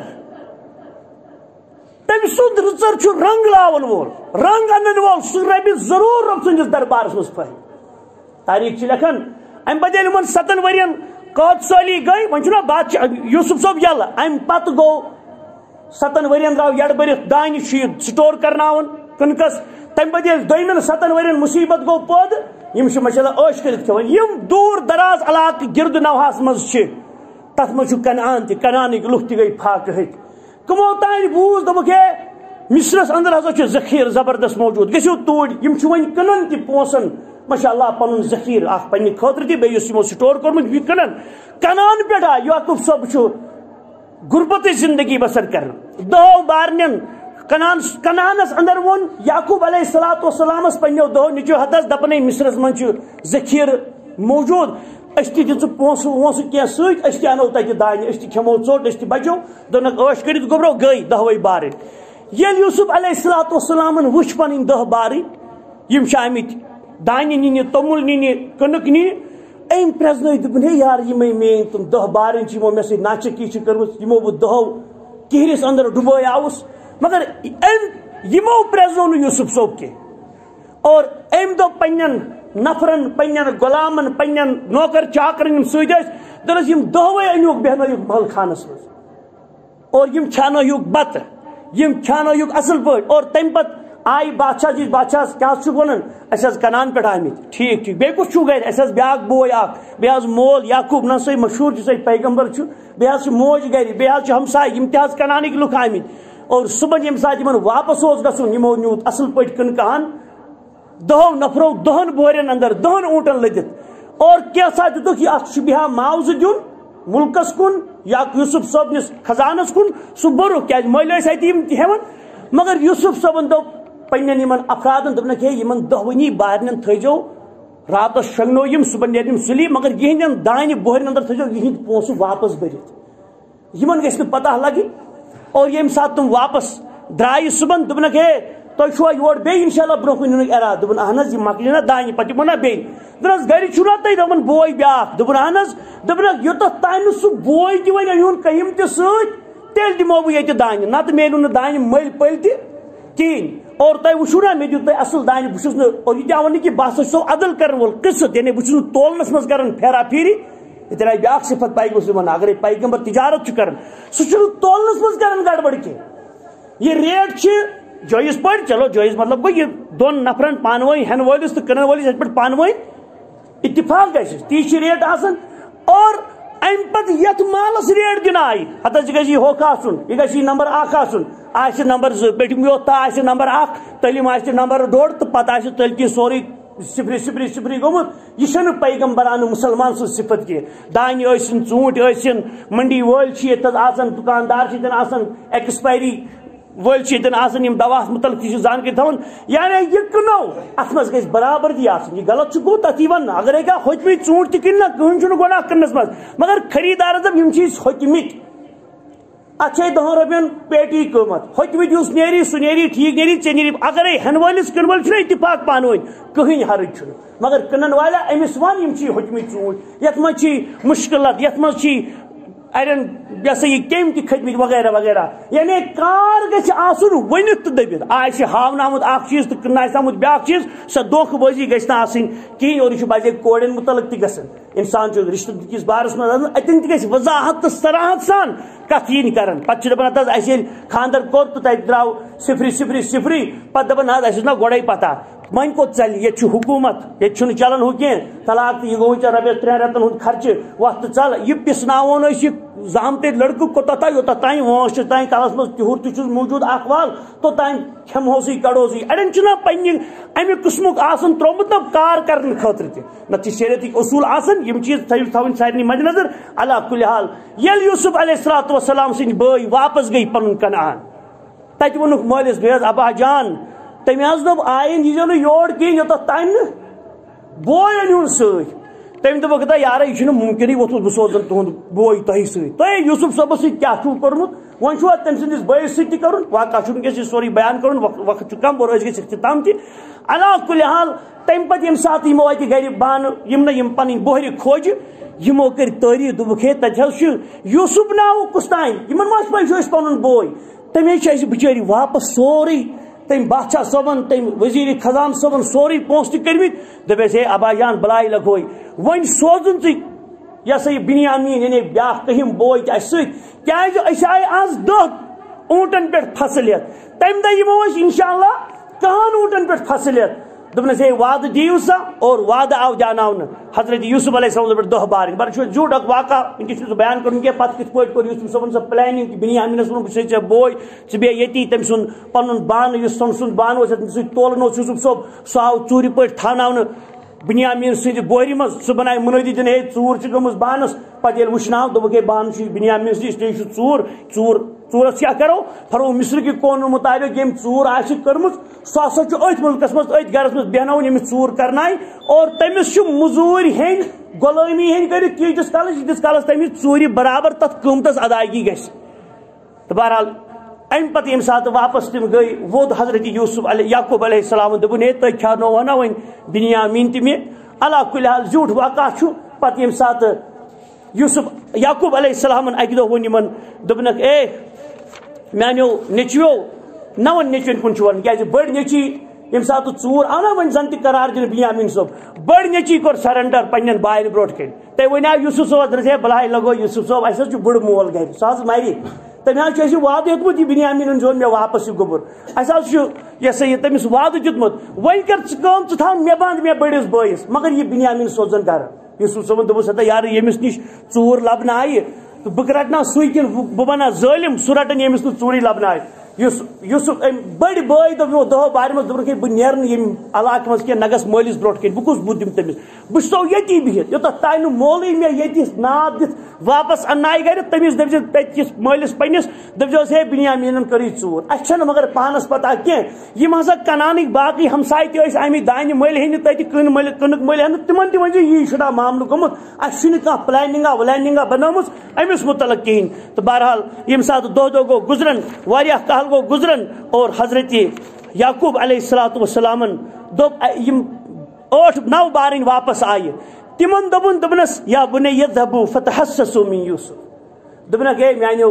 تمہِ سُنٛد رٕژر چھُ رنگ لاون وول رنگ انن وول سُہ ربہِ ضروٗر رۄب سٕنٛدِس دربارس منٛز فٲیدٕ تاریخ چھِ لیکھان امہِ پتہٕ ییٚلہِ یِمن 7 ؤرین قٲد سٲلی گٔے وۄنۍ چھُنہ بادشاہ یوسف صٲب یلہٕ امہِ پتہٕ گوٚو 7 ؤرین درٛاو یڈٕ بٔرِتھ دانہِ چھُ یہِ سٹور کرناوان کٕنکس تمہِ پتہٕ ییٚلہِ دوٚیمٮ۪ن 7 ؤرین مُصیبت گوٚو پٲدٕ یِم چھِ ماشاء اللہ عٲش کٔرِتھ کھٮ۪وان یِم دوٗر دراز علاقہٕ گِردٕ نوہاہس منٛز چھِ تتھ منٛز چھُ کنعان تہِ کنعانٕکۍ لُکھ تہِ گٔے فاقہٕ ہٕتۍ کٕمو تانۍ بوٗز دوٚپُکھ ہے مصرس اندر ہسا چھُ ذخیرٕ زبردست موجوٗد گٔژھِو توٗرۍ یِم چھِ وۄنۍ کٕنان تہِ پونٛسن ماشاء اللہ پنُن ذخیرٕ اکھ پننہِ خٲطرٕ تہِ بیٚیہِ یُس یِمو سٹور کوٚرمُت یہِ کٕنان کنعان پٮ۪ٹھ آو یعقوٗب صٲب چھُ غُربتٕچ زندگی بسر کران 10 بارنٮ۪ن کنعانس اندر ووٚن یعقوٗب علیہ الصلوۃ والسلامس پننیو 2 نیٚچویو ہتس دپان ہے مصرس منٛز چھُ ذخیرٕ موجوٗد أسۍ تہِ دِ ژٕ پونٛسہٕ وونٛسہٕ کینٛہہ سۭتۍ أسۍ تہِ انو تتہِ دانہِ أسۍ تہِ کھٮ۪مو ژوٚٹ أسۍ تہِ بچو دوٚپنکھ عٲش کٔرِتھ گوٚبرو گٔے 10 بارٕنۍ ییٚلہِ یوسف علیہ الصلوۃ والسلامن وٕچھ پنٕنۍ 10 بارٕنۍ یِم چھِ آمٕتۍ دانہِ نِنہِ توٚمُل نِنہِ کٕنٕک نِنہِ أمۍ پرٛزنٲوۍ دوٚپُن ہے یار یِمے میٲنۍ تِم 10 بارٕنۍ چھِ یِمو مےٚ سۭتۍ ناچکی چھِ کٔرمٕژ یِمو بہٕ 10 کِہرِس اندر ڈُبٲیاوُس مگر یِمو پرٛزنوو نہٕ یوسف صٲب کینٛہہ اور أمۍ دوٚپ پننٮ۪ن نفرن پننٮ۪ن غلامن پننٮ۪ن نوکر چاکرن یِم سۭتۍ ٲسۍ دوٚپنس یِم 10 أنۍہوٗکھ بیٚہنٲیِکھ محل خانس منٛز اور یِم کھیٛانٲیِکھ بتہٕ یِم کھیٛانٲیِکھ اصل پٲٹھۍ اور تمہِ پتہٕ آیہِ بادشاہ جی بادشاہس کیٛاہ حظ چھُکھ ونان أسۍ حظ کنعان پٮ۪ٹھ آمٕتۍ ٹھیٖک ٹھیٖک بیٚیہِ کُس چھُو گرِ اَسہِ حظ بیٛاکھ بوے اکھ بیٚیہِ حظ مول یعقوٗب نہ سا مشہوٗر یُس اَسہِ پیغمبر چھُ بیٚیہِ حظ چھِ موج گرِ بیٚیہِ حظ چھِ ہمساے یِم تہِ حظ کنعانٕکۍ لُکھ آمٕتۍ اور صبحن ییٚمہِ ساتہٕ یِمن واپس اوس گژھُن یِمو نیوٗت اصل پٲٹھۍ کٕنکہن 10 نفرو 10 بورین اندر 10 اوٗنٹن لٔدِتھ اور کینٛژھا دِتُکھ یہِ اتھ چھُ بیہان معاوضہٕ دیُن مُلکس کُن یا یوسف صٲبنِس خزانس کُن سُہ بوٚرُکھ کیٛازِ مٔلۍ ٲسۍ اَتہِ یِم تہِ ہٮ۪وان مگر یوسف صٲبن دوٚپ پننٮ۪ن یِمن افرادن دوٚپنکھ ہے یِمن 10 بارنٮ۪ن تھٲیزیو راتس شۄنٛگنو یِم صبحن نیرِ یِم سُلی مگر یِہنٛدٮ۪ن دانہِ بوہرٮ۪ن اندر تھٲیزیو یِہنٛدۍ پونٛسہٕ واپس بٔرِتھ یِمن گژھِ نہٕ پتہ لگٕنۍ اور ییٚمہِ ساتہٕ تِم واپس درٛایہِ صبحن دوٚپنکھ ہے تۄہہِ چھُوا یور بیٚیہِ انشاءاللہ برونٛہہ کُن یِنُک ارادٕ دوٚپُن اہن حظ یہِ مۄکلہِ نا دانہِ پتہٕ یِمو نا بیٚیہِ دوٚپنس گرِ چھُو نا تۄہہِ دوٚپُن بوے بیٛاکھ دوٚپُن اہن حظ دوٚپنکھ یوٚتتھ تانۍ نہٕ سُہ بوے تہِ وۄنۍ أنۍہوٗن کٔہِم تہِ سۭتۍ تیٚلہِ دِمو بہٕ ییٚتہِ دانہِ نتہٕ میلوٕ نہٕ دانہِ مٔلۍ پٔلۍ تہِ کِہیٖنۍ اور تۄہہِ وٕچھو نا مےٚ دیُت تۄہہِ اصل دانہِ بہٕ چھُس نہٕ اور یہِ تہِ آو نہٕ کہِ بہٕ ہسا چھُسو عدل کرن وول قٕسط یعنی بہٕ چھُس نہٕ تولنس منٛز کران پھیرا پھیٖری ییٚتٮ۪ن آیہِ بیٛاکھ صفت پیغمبر اگرے پیغمبر تجارت چھُ کران سُہ چھُنہٕ تولنس منٛز کران گڑبڑ کینٛہہ یہِ ریٹ چھِ جٲیز پٲٹھۍ چلو جٲیز مطلب گوٚو یہِ 2 نفرن پانہٕ ؤنۍ ہٮ۪نہٕ وٲلِس تہٕ کٕنن وٲلِس یتھ پٲٹھۍ پانہٕ ؤنۍ اتفاق گژھِ تی چھِ ریٹ آسان اور امہِ پتہٕ یتھ مالس ریٹ دِنہٕ آیہِ ہتس یہِ گژھِ یہِ ہوٚکھ آسُن یہِ گژھِ یہِ نمبر 1 آسُن آسہِ نمبر 2 پیٚٹھِم یوٚت آسہِ نمبر 1 تٔلِم آسہِ نمبر 2 تہٕ پتہٕ آسہِ تٔلۍ کِنۍ سورُے 0 گوٚمُت یہِ چھنہٕ پیغمبرانہٕ مُسلمان سٕنٛز صفت کینٛہہ دانہِ ٲسِن ژوٗنٛٹھۍ ٲسِن منڈی وٲلۍ چھِ ییٚتٮ۪تھ آسان دُکاندار چھِ ییٚتٮ۪ن آسان ایکسپایری وٲلۍ چھِ ییٚتٮ۪ن آسان یِم دواہس متعلق تہِ چھِ زانکٲری تھاوان یعنی یہِ کٕنو اتھ منٛز گژھِ برابردی آسٕنۍ یہِ غلط چھُ گوٚو تتھ یی وننہٕ اگرے کانٛہہ ہوٚتمٕتۍ ژوٗنٛٹھۍ تہِ کٕنہِ نا کٕہٕنۍ چھُنہٕ گۄناہ کٕننس منٛز مگر خریٖدارس دپ یِم چھِ أسۍ ہوٚتمٕتۍ اتھ چھے 10 رۄپین پیٹی قۭمتھ ہوٚتمٕتۍ یُس نیری سُہ نیری ٹھیٖک نیری ژےٚ نیری اگرے ہٮ۪نہٕ وٲلِس کٕنہٕ وٲلِس چھُنہ اتفاق پانہٕ ؤنۍ کٕہٕنۍ حرج چھُنہٕ مگر کٕنن والا أمِس ون یِم چھی ہوٚتمٕتۍ ژوٗنٛٹھۍ یتھ منٛز چھی مُشکلات یتھ منٛز چھی اڑٮ۪ن یہِ ہسا یہِ کیٚمۍ تہِ کھٔتمٕتۍ وغیرہ وغیرہ یعنی کار گژھِ آسُن ؤنِتھ تہٕ دٔپِتھ آسہِ ہاونہٕ آمُت اکھ چیٖز تہٕ کٕننہٕ آسہِ آمُت بیٛاکھ چیٖز سۄ دھوکہٕ بٲزی گژھِ نہٕ آسٕنۍ کِہیٖنۍ اور یہِ چھُ بجے کورٮ۪ن مُتعلق تہِ گژھان انسان چھُ رشتہٕ کِس بارس منٛز آسان اتٮ۪ن تہِ گژھِ وضاحت تہٕ صراحت سان کتھ یِنۍ کران پتہٕ چھِ دپان ہت حظ اَسہِ ییٚلہِ خانٛدر کوٚر تہٕ تتہِ درٛاو 0 0 0 پتہٕ دپان نہ حظ اَسہِ ٲس نا گۄڈے پتہ ون کوت چل یہ حکومت یہ چلان ہو کی طلاق یہ گو رپیس 3 رتن ہند خرچہ وقت چل یہ پسناون یہ زامتے لڑکہ کوتتا یوتت تین وانس تین کلس مز تہور تہ موجود اخوال توتان کھمو سی کڑو سی اڑین چھ پنہ امہ قسمک آسن ترومت نا کار کرنے خاطر تہ نہ شریعتک اصول آسن یم چیز تھوین سارے مد نظر علی کل حال یل یوسف علیہ السلام سن بٲے واپس گئی پن کنعان تتہ وونک مالس بیس ابا جان تمہ حظ دپ آئین یہ یور کہین یوتت تین بوے انہون ست تم دپک دا یار یہ ممکن ووتھس بہ سوزن تہد بوے تہ ست تہ یوسف صبس ست کیا کورمت ون چھو تم سندس بٲیس ست تہ کرن واقعہ چھ سوری بیان کرن وقت کم اور گھس اختتام تہ علی کل حال تم پتہ یم سات یمو اتہ گر بان یم یم پن بہر کھوج یمو کر تعریف دپک ہے تتہ یوسف ناو کس تین یمن ما پہ پن بوے تمے بچاری واپس سوری تم بادشاہ صبن تم وزیر خزان صبن سوری پونس تہ کرمت دپس ہے ابا جان بلائی لگوئی ون سوزن ثی یہ سا یہ بنیامین یعنی بیا کہم بوے تہ اس ست کیاز اس آئے آز 10 اونٹن پہ فصلیت تم دہ یمو انشاءاللہ 10 اونٹن پہ فصلیت دپنس ہے وعدہ دیو سا اور وعدہ آو جاناون حضرت یوسف علیہ السلام پہ 10 بار بر جھوٹ اک واقعہ انکس بیان کرن کہ پتہ کت پٲٹھۍ کور یوسف صبن سا پلاننگ بنیامینس ون بہ ژے بوے ژٕ بیٚہہ ییٚتی تٔمۍ سُنٛد پنُن بانہٕ یُس تٔمۍ سُنٛد بانہٕ اوس یتھ سۭتۍ تولان اوس یوسف صٲب سُہ آو ژوٗرِ پٲٹھۍ تھاوناونہٕ بنیامین سٕنٛدِ بورِ منٛز سُہ بنایہِ مُنٲدی دِنہٕ ہے ژوٗر چھِ گٔمٕژ بانس پتہٕ ییٚلہِ وٕچھناو دوٚپُکھ ہے بانہٕ چھُ بنیامین سٕے اسلیے چھُ ژوٗرس کیٛاہ کرو فرو مصر کہِ قونوٗن مُطابق ییٚمۍ ژوٗر آسہِ کٔرمٕژ سُہ ہسا چھُ أتھۍ مُلکس منٛز أتھۍ گرس منٛز بیٚہناوُن ییٚمِس ژوٗر کرنایہِ اور تٔمِس چھُ موٚزوٗرۍ ہیٚنۍ غۄلٲمی ہیٚنۍ کٔرِتھ تیٖتِس کالس ییٖتِس کالس تٔمِس ژوٗرِ برابر تتھ قۭمتس ادایگی گژھِ تہٕ بہرحال امہ پتہ یم سات واپس تم گئی ووت حضرت یوسف علیہ یعقوب علیہ السلام دپن ہے تھی کھانو نا ون بنیامین تہ مے علا کل حال زیوٹھ واقعہ پتہ یم سات یوسف یعقوب علیہ السلام اکہ دہ ون یمن دپنک اے میانو نیچویو نہ ون نیچوین کن ون کیاز بڑ نیچی یم سات ژوٗر آو نا ون زن تہ قرار دن بنیامین صٲب بڑ نیچی کور سرنڈر پنن باین برونٹ کن تہ ونیو یوسف صٲب ہے بلاے لگو یوسف صٲب اس چھ بڑ مول گر سہ مری تم حظ وعدہ دیتمت یہ بنیامین زون مے واپس یہ گوبر اس یہ سا یہ تمس وعدہ دیتمت ون کر ثہ تھو مے بند مے بڑس بٲیس مگر یہ بنیامین سوزن گھر یوسف صٲبن دپس ہتا یار یمس نش ژوٗر لبنہ آیہِ بہ رٹنا سُے کن بہ بنا ظٲلم سُہ رٹن یمس نہٕ ژوٗرٕے لبنہ آیہِ یوسف بڑ بٲے دپ 10 بار مز دپک بہ نیرن یم علاقہ مز کی نہ گژھ مٲلِس برونٹ کن بہ کس بُتھ دم تمس بہ چھسو یتی بہت یوتتھ تانۍ نہٕ مولٕے مے یتی ناد دِتھ واپس اننایہِ گرِ تمس دپزِ تتکس مٲلِس پننس دپزوس ہے بنیامینن کٔرٕے ژوٗر اسہِ چھنہٕ مگر پانس پتہ کینٛہہ یم ہسا کنانٕکۍ باقٕے ہمساے تہِ ٲسۍ آمٕتۍ دانہِ مٔلۍ ہینہِ تتہِ کٕنٕک مٔلۍ ہینہِ تمن تہِ ؤنزِ یی چھُنہ معاملہٕ گوٚمُت اسہِ چھُنہٕ کانٛہہ پلاننگا ولاننگا بنٲومٕژ امس متعلق کہیٖنۍ تہٕ بہرحال یم ساتہٕ دۄہ گوٚو گُزران واریاہ کال گوٚو گُزران اور حضرت یعقوب علیہ السلام دپ یم 8-9 بارن واپس آئے تمن دپنس یا بنی یذهبوا فتحسسوا من یوسف دپنک ہے میانو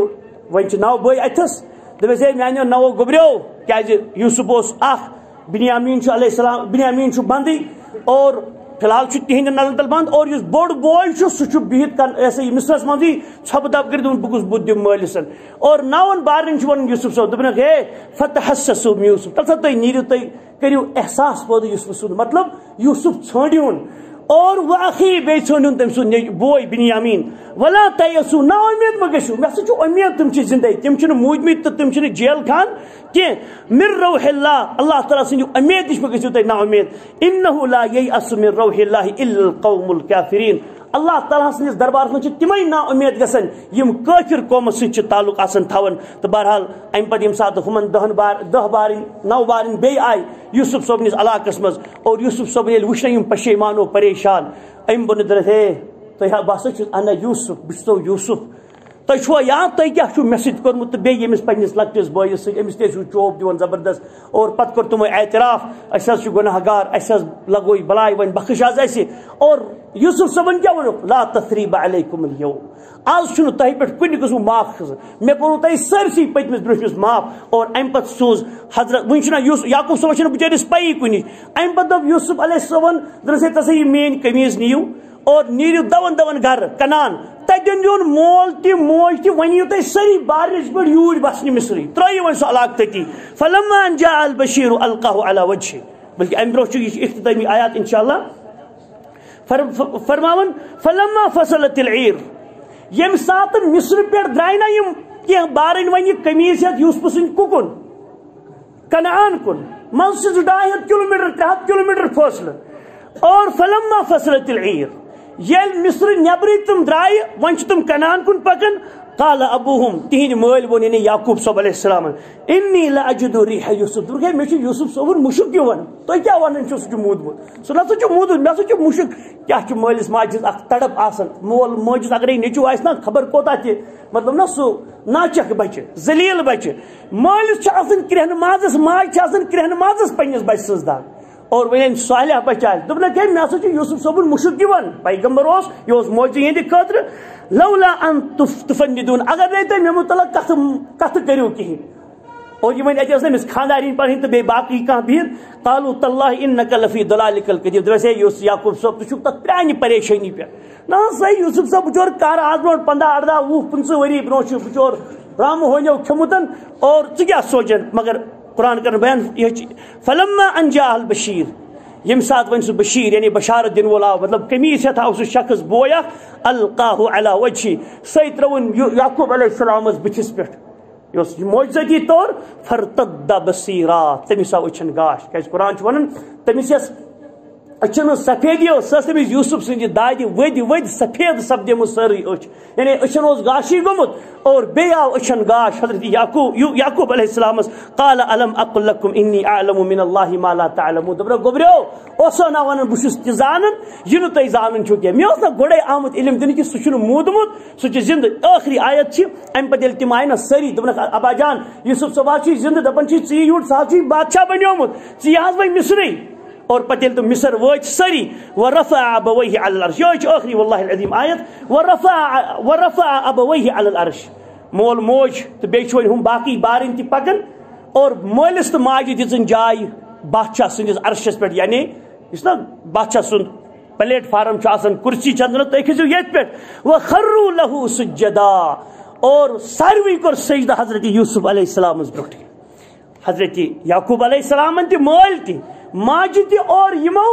ون 9 بٲے اتھس دپس ہے میانو 9 گوبریو کیاز یوسف اوس اخ بنیامین علیہ السلام بنیامین بندی اور فی الحال تہند نظر تل بند اور اس بوڑ بوے سہ بہت ایسے مصرس مزی ژھپ دپ کر بہ کس بت دم مالسن اور 9 بارن ون یوسف صاحب دپنک ہے فتحسسوا من یوسف تل سا تھی نیرو تھی کرو احساس پٲدٕ یوسف سُنٛد مطلب یوسف ژھٲنڈیون اور واقعی بے ژھٲنڈیون تم سُنٛد بوے بنیامین ولا تیسو نا امید ما گژھو مے ہسا امید تم زندے تم موٗدمٕتۍ تہٕ تم جیل خان کی من روح اللہ اللہ تعالیٰ سٕنٛدِ امید نش ما گژھو تُہۍ نا امید انه لا ییأس من روح اللہ الا القوم الکافرین اللہ تعالیٰ سندس دربارس من تمے نا امید گژھان یم کافر قوم ست تعلق آسان تھاون تو بہرحال ام پتہ یم سات ہمن 10 بارن 9 بارن بی آئی یوسف صٲبنس علاقس مز اور یوسف صٲب ییٚلہِ وٕچھنہ یم پشیمان و پریشان ام بن درس ہے تہ بہٕ ہسا چھُس انا یوسف بہٕ چھُسو یوسف تُہۍ چھُوا یاد تُہۍ کیٛاہ چھُو مےٚ سۭتۍ کوٚرمُت تہٕ بیٚیہِ ییٚمِس پنٛنِس لۄکٹِس بٲیِس سۭتۍ أمِس تہِ ٲسِو چوب دِوان زبردست اور پتہٕ کوٚر تِمو اعتراف أسۍ حظ چھِ گۄناہ گار اَسہِ حظ لگوے بلاے وۄنۍ بخش حظ اَسہِ اور یوسف صٲبن کیٛاہ ووٚنُکھ لا تثریٖب علیکم اليوم آز چھُنہٕ تۄہہِ پٮ۪ٹھ کُنہِ قٕسمُک معاف کھسان مےٚ کوٚرُو تۄہہِ سٲرسٕے پٔتمِس برٛونٛٹھمِس معاف اور اَمہِ پتہٕ سوٗز حضرت وٕنہِ چھُنہ یعقوب صٲبس چھُنہٕ بِچٲرِس پَیی کُنِچ اَمہِ پتہٕ دوٚپ یوسف علیہ السلام دپس ہے تسا یہِ میٛٲنۍ قمیٖض نِیِو اور نیٖرِو دون گھر کنان تتین دیون مول تہ موج تہ ونیو تُہۍ سٲری بارنس پٮ۪ٹھ یوٗرۍ بسنہِ مصرٕے ترٛٲیِو وۄنۍ سُہ علاقہٕ تٔتی فلما ان جاء البشیر القاه على وجهه بلکہ ام برو یہ اختتامی آیات انشاءاللہ فرماون فلما فصلت العیر یم سات مصر پہ درائے نا یم کی بارن ون یہ قمیض ہتھ یوسف سند ککن کنعان کن من سے 200 کلومیٹر 300 کلومیٹر فاصلہ اور فلما فصلت العیر یل مصر نبری تم درائے ون تم کنعان کن پکن قال ابوہم تہند مول وون یعنی یعقوب صاحب علیہ السلام انی لاجد ریح یوسف درگے میں یوسف صاحب مشک ون تو کیا ونن چھ سہ مودمت سہ نہ چھ مودمت میں چھ مشک کیا چھ مالس ماجس اخ تڑپ آسان مول موجس اگر نیچو آس نا خبر کوتا تہ مطلب نا سہ ناچک بچہ ذلیل بچہ مالس چھ آسان کرہن مازس ماج چھ آسان کرہن مازس پنس بچ سز دار اور ون صالح بچہ دپنا کہ میں ہسا یوسف صاحب مشک دِوان پیغمبر اس یہ موجود یہندِ خاطر لولا ان تفندون اگر نہیں تو مے متعلق کت کرو کہین اور یہ اتنا نمس خاندارین پڑھیں تو بیٚیہِ باقی کھانا بہت قالوا تاللہ انک لفی ضلالک القدیم دپس ہے یعقوب صاحب تُہۍ چھُو تتھ پرانہِ پریشانی پہ نا صحیح یوسف صاحب بچور کار آز برو 15 18 20 15 ؤری برو بچور رام ہونیو کھیومتن اور ژٕ کیٛاہ سونچان مگر قرآن کرن بیان یہ فلما ان جاء البشیر یم سات ون سہ بشیر یعنی بشارت دن وول آو مطلب قمیض ہتھ آو سہ شخص بویا القاہ علی وجہی سی ترون یعقوب علیہ السلام بتھس پہ اس معجزتی طور فرتد بصیرا تمس آو اچھن گاش کیاز قرآن ونان تمس یس اچھن سفیدی سہ تمس یوسف سند داد ود ود سفید سپدم ساری اچھ یعنی اچھن اس گاشی گومت اور بی آو اچھن گاش حضرت یعقوب علیہ السلام قال الم اقل لكم انی اعلم من اللہ ما لا تعلمون دبر گوبریو اوسو نا ونن بشس تہ زانن ینو تہ زانن چھو کہ مے اوس نا گوڑے آمد علم دن کہ سہ مودمت سہ زند آخری آیت چھ ام پتہ تم آئی نا ساری دپن ابا جان یوسف صبح چھ زند دپن چھ ژی یوٹ سہ چھ بادشاہ بنیومت ژی حظ وۄنۍ مصری اور پتیل تو مصر وچ سری ورفع ابويه على العرش یہ آخری والله العظیم آیت ورفع ابويه على العرش مول موج تو بیچ ہم باقی بارن تہ پکن اور مولس تو ماجہ دژن جائے بادشاہ سندس عرشس پہ یعنی اس نا بادشاہ سند پلیٹ فارم آسان کرسی چندن تھی کھسو یت پہ وخروا له سجدا اور ساروی کور سجدہ حضرت یوسف علیہ السلام برٹ حضرت یعقوب علیہ السلام تہ مول تہ ماجہ تہ اور یمو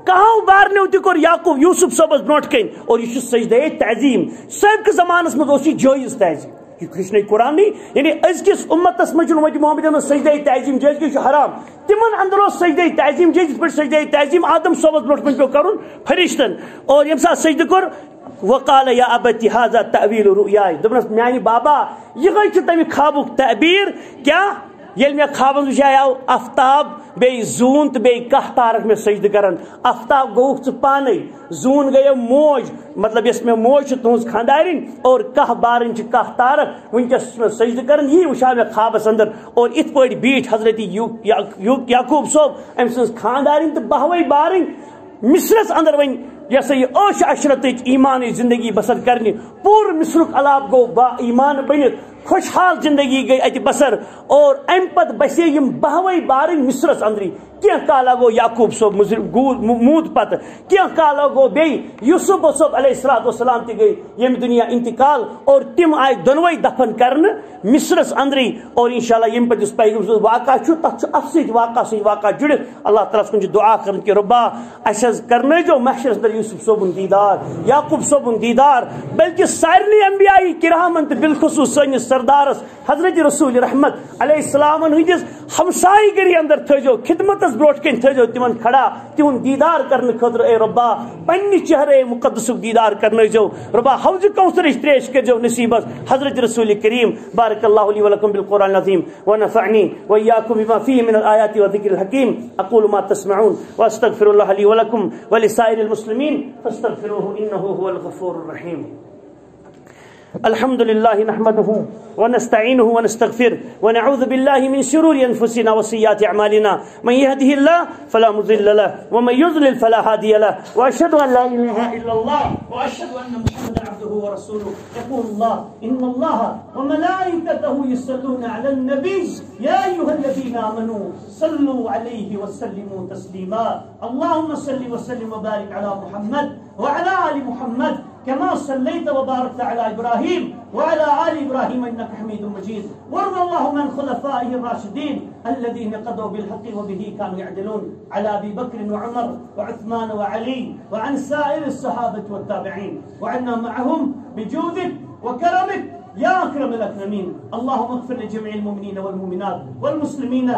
کہو بارنو تہ کور یعقوب یوسف صبس برٹ کن اور یہ سجدہ تعظیم سابقہ زمانس مز جائز تعظیم یہ کرشن قرآن نہیں یعنی ازکس امتس مجھ امت محمد سجدہ تعظیم جائز کہ حرام تمن اندر سجدہ تعظیم جائز پہ سجدہ تعظیم آدم صبس برٹ کن پہ کرن فرشتن اور یم سات سجدہ کور وقال یا ابتی ھذا تأویل رؤیاي دپنس میانی بابا یہ چھ تمہ خوابک تعبیر کیا یل میں خوابن وچ آو آفتاب بے زون تو بے کہ تارک میں سجدہ کرن آفتاب گوک ژٕ پانے زون گئے موج مطلب یس میں موج تہذ خاندارن اور کہ بارن کہ تارک ونکس میں سجدہ کرن یہ وچھا میں خوابس اندر اور ات پہ بیٹھ حضرت یعقوب صاحب ام سن خاندارن تو بہوئی بارن مصرس اندر ون یہ سا یہ عش عشرت ایمان زندگی بسر کرنی پور مصرک علاق گو با ایمان بنت خوشحال زندگی گئی ات بسر اور ام پت بسے یم بہوئی بارن مصرس اندری کی کالا گو یعقوب صاحب مود پت کی کالا گو بی یوسف صاحب علیہ السلام تہ گئی یم دنیا انتقال اور تم آئی دونوئی دفن کرنے مصرس اندری اور انشاءاللہ یم پت اس پیغمبر واقعہ چھو تک ات ست واقعہ جڑت اللہ تعالیٰ کن دعا کرن کہ ربا اس کرنے جو محشر اندر یوسف صاحب دیدار یعقوب صاحب دیدار بلکہ سارنی انبیاء کرامن تو بالخصوص سنس سردارس حضرت رسول رحمت علیہ السلام ہندس ہمسائی گری اندر تھو خدمت بروٹ کن تھو تمن کھڑا تہد دیدار کرنے خاطر اے ربا پنہ چہرے مقدس دیدار کرنے ربا حوض کوثر تریش کرو نصیبس حضرت رسول کریم بارک اللہ لی ولکم بالقرآن العظیم ونفعنی وإياكم بما فيه من الآيات والذكر الحكيم أقول ما تسمعون وأستغفر الله لي ولكم ولسائر المسلمين فاستغفروه إنه هو الغفور الرحيم الحمد لله نحمده ونستعينه ونستغفره ونعوذ بالله من شرور أنفسنا وسيئات أعمالنا من يهده الله فلا مضل له ومن يضلل فلا هادي له وأشهد أن لا إله إلا الله وأشهد أن محمدا عبده ورسوله يقول الله إن الله وملائكته يصلون على النبي يا أيها الذين آمنوا صلوا عليه وسلموا تسليما اللهم صل وسلم وبارك على محمد وعلى آل محمد كما صليت وباركت على إبراهيم وعلى آل إبراهيم إنك حميد مجيد. وارض اللهم عن خلفائه الراشدين الذين قضوا بالحق وبه كانوا يعدلون، على أبي بكر وعمر وعثمان وعلي وعن سائر الصحابة والتابعين، وعنا معهم بجودك وكرمك يا أكرم الأكرمين. اللهم اغفر لجميع المؤمنين والمؤمنات والمسلمين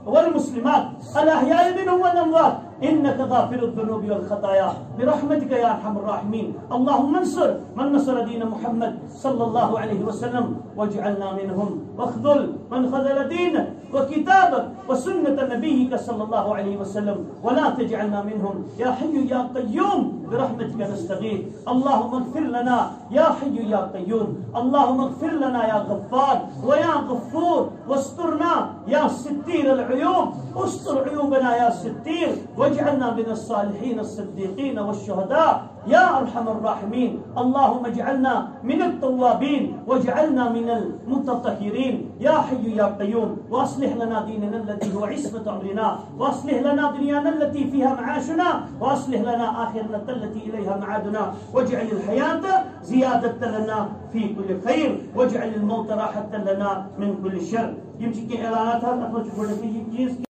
والمسلمات الأحياء منهم والأموات إنك غافر الذنوب والخطايا برحمتك يا أرحم الراحمين. اللهم انصر من نصر دين محمد صلى الله عليه وسلم واجعلنا منهم، واخذل من خذل دينك وكتابك وسنة نبيك صلى الله عليه وسلم ولا تجعلنا منهم يا حي يا قيوم برحمتك نستغيث. اللهم اغفر لنا يا حي يا قيوم، اللهم اغفر لنا يا غفار ويا غفور، واسترنا يا ستير العيوب، استر عيوبنا يا ستير، واجعلنا من الصالحين الصديقين والشهداء يا أرحم الراحمين. اللهم اجعلنا من التوابين واجعلنا من المتطهرين يا حي يا قيوم. واصلح لنا ديننا الذي هو عصمة أمرنا، واصلح لنا دنيانا التي فيها معاشنا، واصلح لنا آخرتنا التي إليها معادنا، واجعل الحياة زيادة لنا في كل خير، واجعل الموت راحة لنا من كل شر. يمكن إعلانات هذا